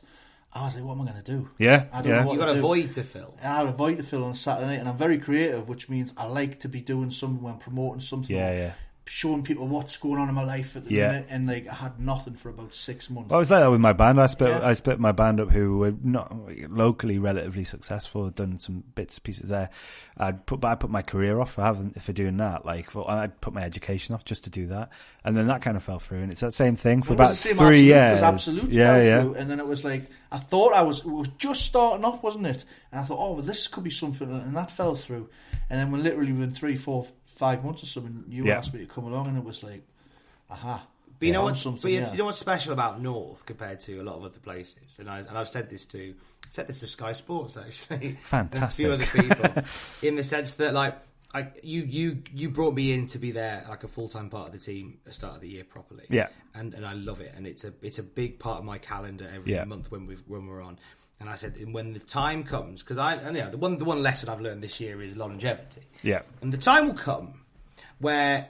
I was like, what am I going to do? Yeah. I don't know what You've got a void to fill. And I had a void to fill on Saturday night, and I'm very creative, which means I like to be doing something when promoting something. Yeah. Showing people what's going on in my life at the minute, and like I had nothing for about 6 months. Well, I was like that with my band. I split my band up, who were not locally relatively successful. I'd done some bits and pieces there. I put my career off for doing that. Like, I'd put my education off just to do that, and then that kind of fell through. And it's that same thing for about 3 years. It was Absolute fell through, and then it was like I thought it was just starting off, wasn't it? And I thought, oh, well, this could be something, and that fell through. And then when literally within 3, 4, 5 months or something, you asked me to come along, and it was like, aha. But you know what's special about North compared to a lot of other places, and I've said this to Sky Sports actually, fantastic, and a few other people, in the sense that like you brought me in to be there like a full-time part of the team at the start of the year properly, and I love it, and it's a big part of my calendar every month when we're on. And I said, when the time comes, because the one lesson I've learned this year is longevity. Yeah. And the time will come where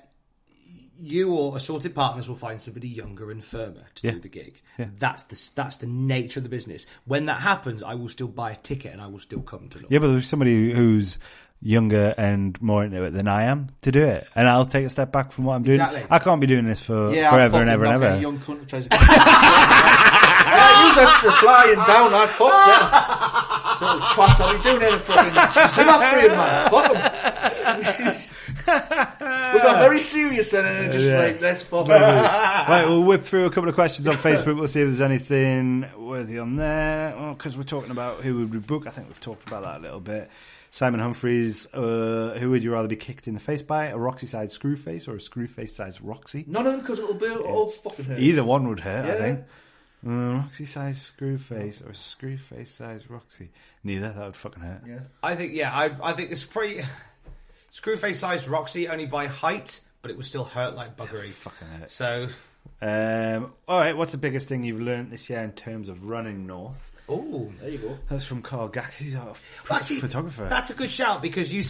you or assorted partners will find somebody younger and firmer to do the gig. Yeah. That's the nature of the business. When that happens, I will still buy a ticket and I will still come to look. Yeah, but there's somebody who's younger and more into it than I am to do it, and I'll take a step back from what I'm doing. Exactly. I can't be doing this forever and ever and ever. Young cunt tries to use the flying down that fuck them. Little twats, I'll be doing anything. I'm not free, man. Fuck them. We got very serious then, and just like, let's fuck them. Right, we'll whip through a couple of questions on Facebook. We'll see if there's anything worthy on there. Because we're talking about who would we book. I think we've talked about that a little bit. Simon Humphreys, who would you rather be kicked in the face by? A Roxy-sized Screwface or a Screwface-sized Roxy? None of them, because it'll be all fucking hurt. Either one would hurt, I think. Roxy-sized Screwface or a Screwface-sized Roxy? Neither, that would fucking hurt. Yeah. I think it's pretty... Screwface-sized Roxy only by height, but it would still hurt like buggery. Fucking hurt. So... all right, what's the biggest thing you've learnt this year in terms of running North? Oh, there you go. That's from Carl Gack. He's a photographer. That's a good shout, because you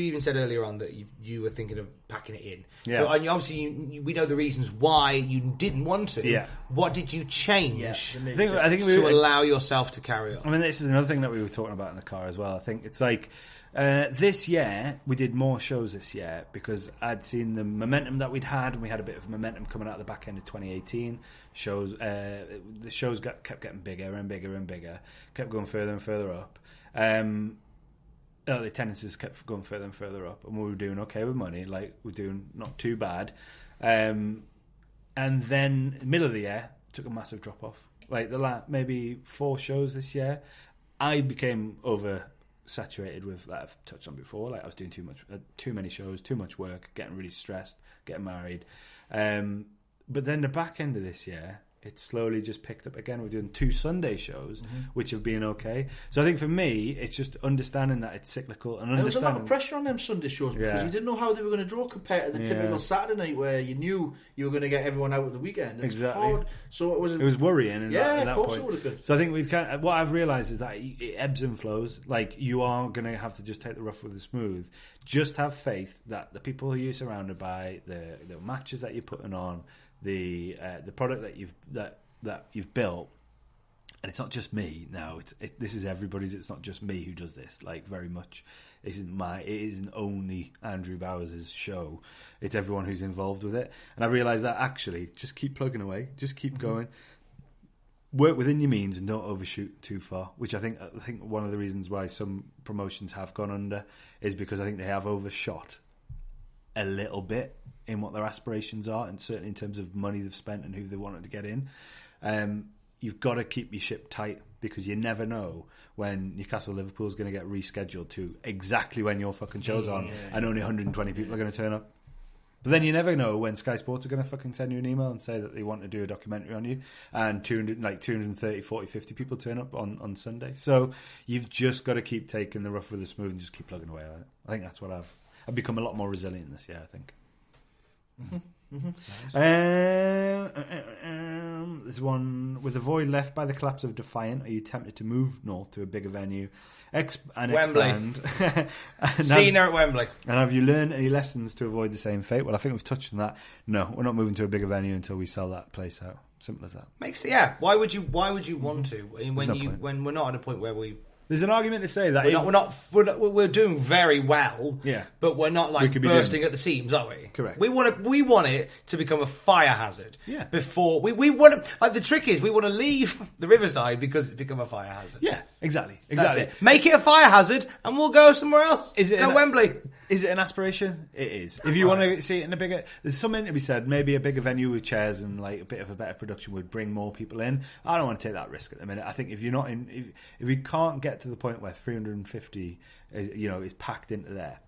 even said earlier on that you were thinking of packing it in. Yeah. So, and obviously we know the reasons why you didn't want to. Yeah. What did you change I think to allow yourself to carry on? I mean, this is another thing that we were talking about in the car as well. I think it's like This year, we did more shows this year because I'd seen the momentum that we'd had, and we had a bit of momentum coming out the back end of 2018. The shows kept getting bigger and bigger and bigger, kept going further and further up. The attendances kept going further and further up, and we were doing okay with money, like we're doing not too bad. And then middle of the year, took a massive drop off. Like maybe 4 shows this year, I became oversaturated with that I've touched on before. Like I was doing too many shows, too much work, getting really stressed, getting married. But then the back end of this year, it slowly just picked up again. We're doing 2 Sunday shows, which have been okay. So I think for me, it's just understanding that it's cyclical and there was understanding. a lot of pressure on them Sunday shows because you didn't know how they were going to draw compared to the typical Saturday night where you knew you were going to get everyone out at the weekend. Exactly. Hard. So it was worrying. At that of course point. it would have been. So I think what I've realised is that it ebbs and flows. Like you are going to have to just take the rough with the smooth. Just have faith that the people who you're surrounded by, the matches that you're putting on, the product that you've built, and it's not just me now. This is everybody's. It's not just me who does this. Like very much, it isn't only Andrew Bowers' show. It's everyone who's involved with it. And I realised that actually, just keep plugging away, just keep going. Work within your means and don't overshoot too far. Which I think one of the reasons why some promotions have gone under is because I think they have overshot a little bit in what their aspirations are, and certainly in terms of money they've spent and who they wanted to get in. You've got to keep your ship tight because you never know when Newcastle-Liverpool is going to get rescheduled to exactly when your fucking show's on and only 120 people are going to turn up. But then you never know when Sky Sports are going to fucking send you an email and say that they want to do a documentary on you and 230, 40, 50 people turn up on Sunday. So you've just got to keep taking the rough with the smooth and just keep plugging away at it. I think that's what I've become a lot more resilient this year, I think. There's one with the void left by the collapse of Defiant. Are you tempted to move north to a bigger venue Wembley. expand? Cena at Wembley. And have you learned any lessons to avoid the same fate? Well, I think we've touched on that. No, we're not moving to a bigger venue until we sell that place out. Simple as that. Why would you want to when we're not at a point where we. There's an argument to say that we're doing very well, but we're not like bursting at the seams, are we? Correct. We want it to become a fire hazard. Yeah. Before we want the trick is we want to leave the Riverside because it's become a fire hazard. Yeah, exactly. That's it. Make it a fire hazard, and we'll go somewhere else. Go Wembley. Is it an aspiration? It is. If you want to see it in a bigger, there's something to be said. Maybe a bigger venue with chairs and like a bit of a better production would bring more people in. I don't want to take that risk at the minute. I think if you're not in, if you can't get to the point where 350 is packed into there,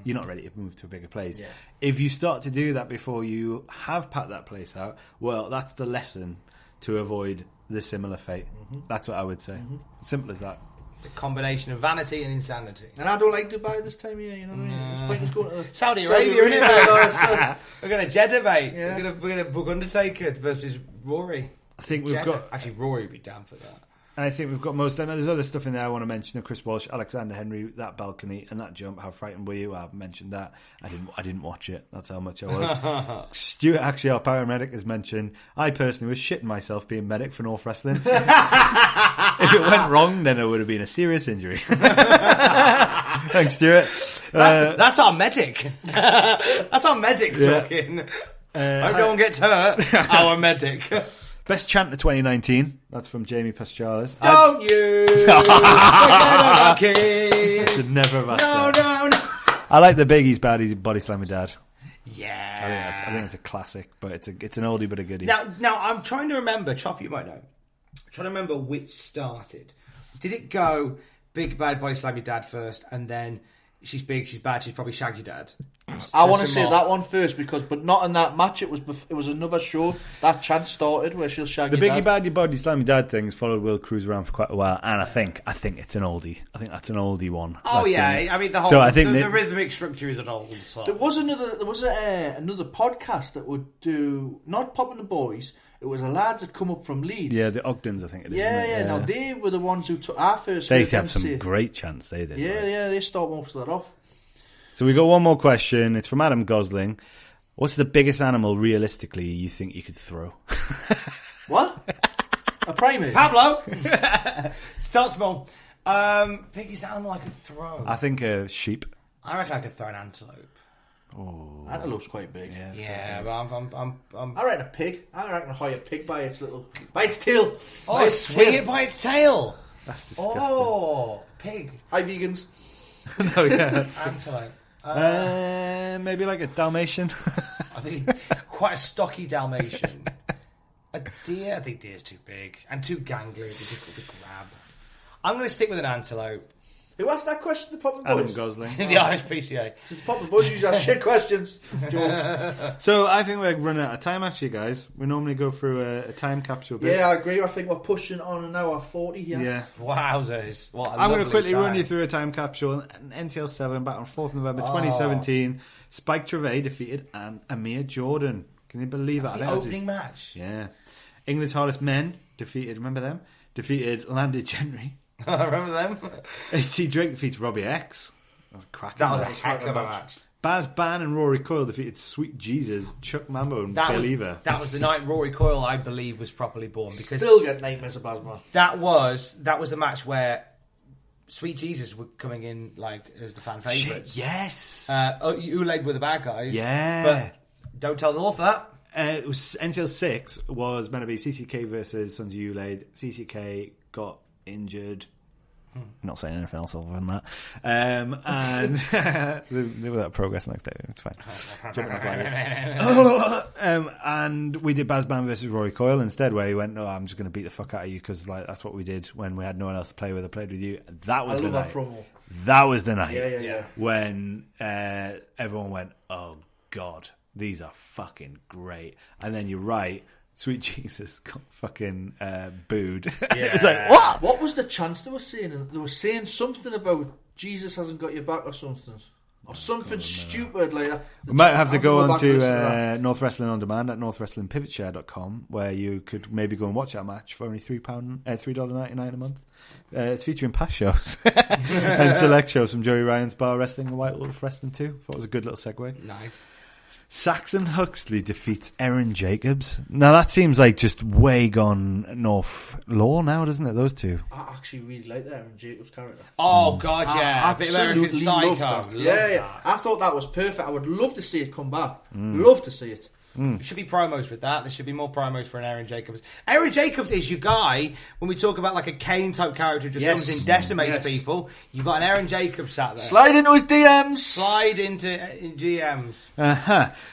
you're not ready to move to a bigger place. Yeah. If you start to do that before you have packed that place out, well, that's the lesson to avoid the similar fate. That's what I would say. Simple as that. It's a combination of vanity and insanity. And I don't like Dubai this time of year, you know what I mean? It's pointless going to Saudi Arabia, isn't it? We're going to Jeddah, mate. Yeah. We're going to book Undertaker versus Rory. I think we've got... Actually, Rory would be down for that. I think we've got most of them. There's other stuff in there I want to mention. Chris Walsh, Alexander Henry, that balcony and that jump. How frightened were you? I've mentioned that. I didn't watch it. That's how much I was. Stuart, actually, our paramedic, has mentioned, I personally was shitting myself being medic for North Wrestling. If it went wrong, then it would have been a serious injury. Thanks, Stuart. That's our medic. That's our medic talking. Hope no one gets hurt. Our medic. Best chant of 2019. That's from Jamie Pastralis. Don't you should never have asked that. No. I like the Biggie's Body Slam My Dad. Yeah. I think it's a classic, but it's an oldie but a goodie. Now I'm trying to remember. Chop, you might know. I'm trying to remember which started. Did it go Big Bad Body Slam Your Dad first, and then she's big, she's bad, she's probably shagged your dad? I want to say that one first but not in that match. It was another show that chant started where she'll shag the your Biggie dad. Bad Body Slam Your Dad thing has followed Will Cruz around for quite a while, and I think it's an oldie. I think that's an oldie one. Oh yeah, I mean the whole the rhythmic structure is an old song. There was another podcast that would do not Popping the Boys. It was the lads that come up from Leeds. Yeah, the Ogdens, I think it is. Yeah. Now they were the ones who took our first. They had some great chants. They did. Yeah, they start most of that off. So we got one more question. It's from Adam Gosling. What's the biggest animal realistically you think you could throw? What? A primate? Pablo. Start small. Biggest animal I could throw. I think a sheep. I reckon I could throw an antelope. Oh, Antelope's quite big. Yeah, but I'm I reckon a pig. I reckon a pig by its tail. Oh, swing it by its tail. that's disgusting. Oh, pig. Hi, vegans. No, yeah. Antelope. Maybe like a Dalmatian. I think quite a stocky Dalmatian. A deer. I think deer's too big and too gangly. It'd be difficult to grab. I'm going to stick with an antelope. Who asked that question? The Pop and Adam Boys. Gosling. The Irish PCA. The Pop and Boys usually have shit questions. Jokes. So I think we're running out of time, actually, guys. We normally go through a time capsule bit. Yeah, I agree. I think we're pushing on an hour 40 here. Yeah. Wowzers. What a I'm going to lovely quickly time. run you through a time capsule. NCL 7 back on 4th November 2017. Spike Trevay defeated Amir Jordan. Can you believe that? That's the opening match. Yeah. England's hardest men defeated, remember them? Defeated Landed Gentry. I remember them. AC Drake defeats Robbie X. That was a cracking That was a match. heck of a match. Baz Ban and Rory Coyle defeated Sweet Jesus, Chuck Mambo and Believer. That was the night Rory Coyle, I believe, was properly born. Because Still get nightmares of Basma. that was the match where Sweet Jesus were coming in like as the fan favourites. Shit, yes. Uled were the bad guys. Yeah. But don't tell North that. It was NCL 6 was meant to be CCK versus Sons of Ulade. CCK got injured. Not saying anything else other than that. And they were that progress next day. It's fine. And we did Baz Ban versus Rory Coyle instead, where he went, "No, I'm just going to beat the fuck out of you because like that's what we did when we had no one else to play with. I played with you." That was I the love night. that promo. That was the night. Yeah. When everyone went, "Oh God, these are fucking great." And then you're right. Sweet Jesus got fucking booed. It's like, what? What was the chance they were saying? They were saying something about Jesus hasn't got your back or something. Or something stupid like that. We might have to go on back and to listen that. North Wrestling On Demand at northwrestlingpivotshare.com where you could maybe go and watch that match for only $3.99 a month. It's featuring past shows and select shows from Joey Ryan's Bar Wrestling and White Wolf Wrestling too. Thought it was a good little segue. Nice. Saxon Huxley defeats Erin Jacobs. Now that seems like just way gone North Law now, doesn't it? Those two. I actually really like that Aaron Jacobs' character. Oh God, yeah, a bit of American Absolutely Psycho. loved that. Love Yeah. that. I thought that was perfect. I would love to see it come back. Love to see it. There should be promos with that. There should be more promos for an Aaron Jacobs. Aaron Jacobs is your guy when we talk about like a Kane type character who just Yes. comes in, decimates Yes. people. You've got an Aaron Jacobs sat there. Slide into his DMs. Slide into GMs.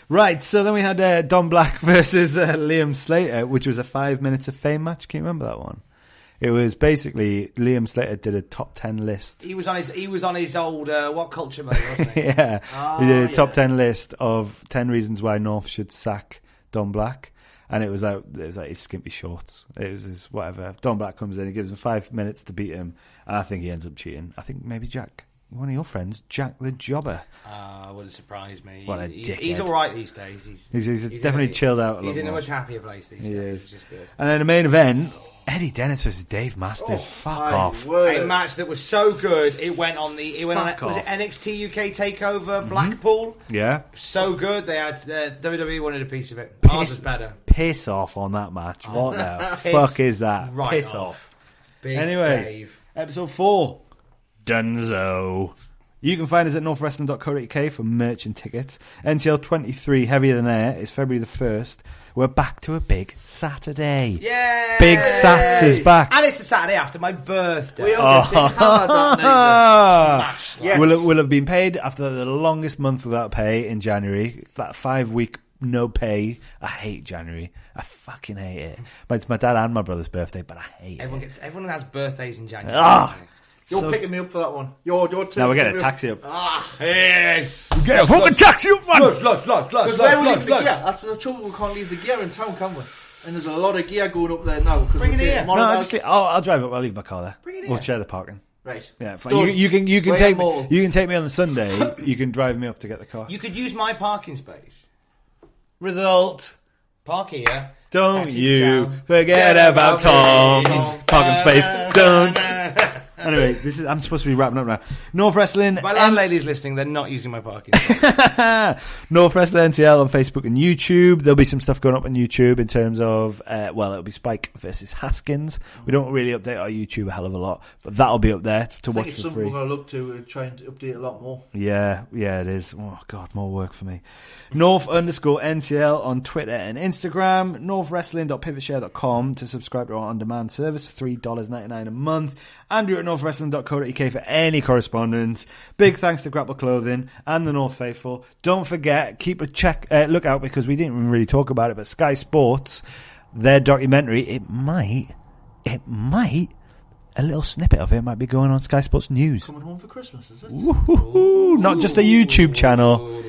Right, so then we had Don Black versus Liam Slater, which was a 5 minutes of fame match. Can you remember that one? It was basically Liam Slater did a top 10 list. He was on his old What Culture mode, wasn't he? Yeah, he did a top 10 list of 10 reasons why North should sack Don Black, and it was like his skimpy shorts. It was his whatever. Don Black comes in, he gives him 5 minutes to beat him, and I think he ends up cheating. I think maybe Jack, one of your friends, Jack the Jobber. Wouldn't surprise me. What a He's dickhead. all right these days. He's definitely chilled out a lot He's in a more. much happier place these He days. is. Which is good. And then the main event, Eddie Dennis versus Dave Mastiff. Fuck My off. word. A match that was so good, it went on Fuck was it off. NXT UK Takeover Blackpool? Yeah. So good, they had WWE wanted a piece of it. Ours was better. Piss off on that match. What the Piss fuck is that? right Piss off. off. Big Anyway, Dave. episode 4. Dunzo. You can find us at northwrestling.co.uk for merch and tickets. NCL.23 Heavier Than Air is February the 1st. We're back to a big Saturday. Yay! Big Sats is back. And it's the Saturday after my birthday. We all get hammered that night. Smash. Yes. We'll have been paid after the longest month without pay in January. It's that 5 week no pay. I hate January. I fucking hate it. But it's my dad and my brother's birthday, but I hate it. Everyone has birthdays in January. Ah! You're So- picking me up for that one. You're Now we're getting a taxi up. Yes. Get a fucking taxi up, man! Because where we leave the gear? That's the trouble. We can't leave the gear in town, can we? And there's a lot of gear going up there now. Bring it here. No, I'll drive up. I'll leave my car there. Bring it We'll here. share the parking. Right. Yeah, fine. Done. You can Way take more. me. You can take me on the Sunday. You can drive me up to get the car. You could use my parking space. Result. Park here. Don't taxi you to town. forget about Tom's parking space. Don't. Anyway, I'm supposed to be wrapping up now. North Wrestling. My landlady's listening. They're not using my parking. North Wrestling NCL on Facebook and YouTube. There'll be some stuff going up on YouTube in terms of, it'll be Spike versus Haskins. We don't really update our YouTube a hell of a lot, but that'll be up there to watch for free. It's something we're going to look to try and update a lot more. Yeah, it is. Oh, God, more work for me. North_NCL on Twitter and Instagram. NorthWrestling.pivotshare.com to subscribe to our on-demand service for $3.99 a month. Andrew at NorthWrestling.co.uk for any correspondence. Big thanks to Grapple Clothing and the North Faithful. Don't forget, keep a look out, because we didn't even really talk about it, but Sky Sports, their documentary, it might, a little snippet of it might be going on Sky Sports News. Coming home for Christmas, is it? Ooh, not just a YouTube channel.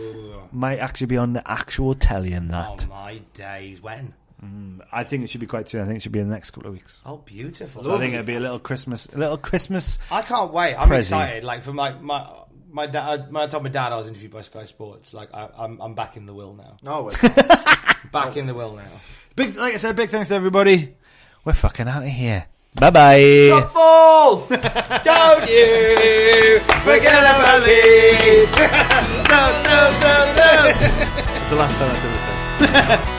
Might actually be on the actual telly and that. Oh my days, when? I think it should be quite soon. I think it should be in the next couple of weeks. Oh, beautiful. So I think it'll be a little Christmas. I can't wait. I'm excited. Like, for my dad, when I told my dad I was interviewed by Sky Sports, like, I'm back in the will now. Oh, wait. Back in the will now. Like I said, big thanks to everybody. We're fucking out of here. Bye-bye. Drop ball! Don't you forget about me. No. It's the last time that's ever said.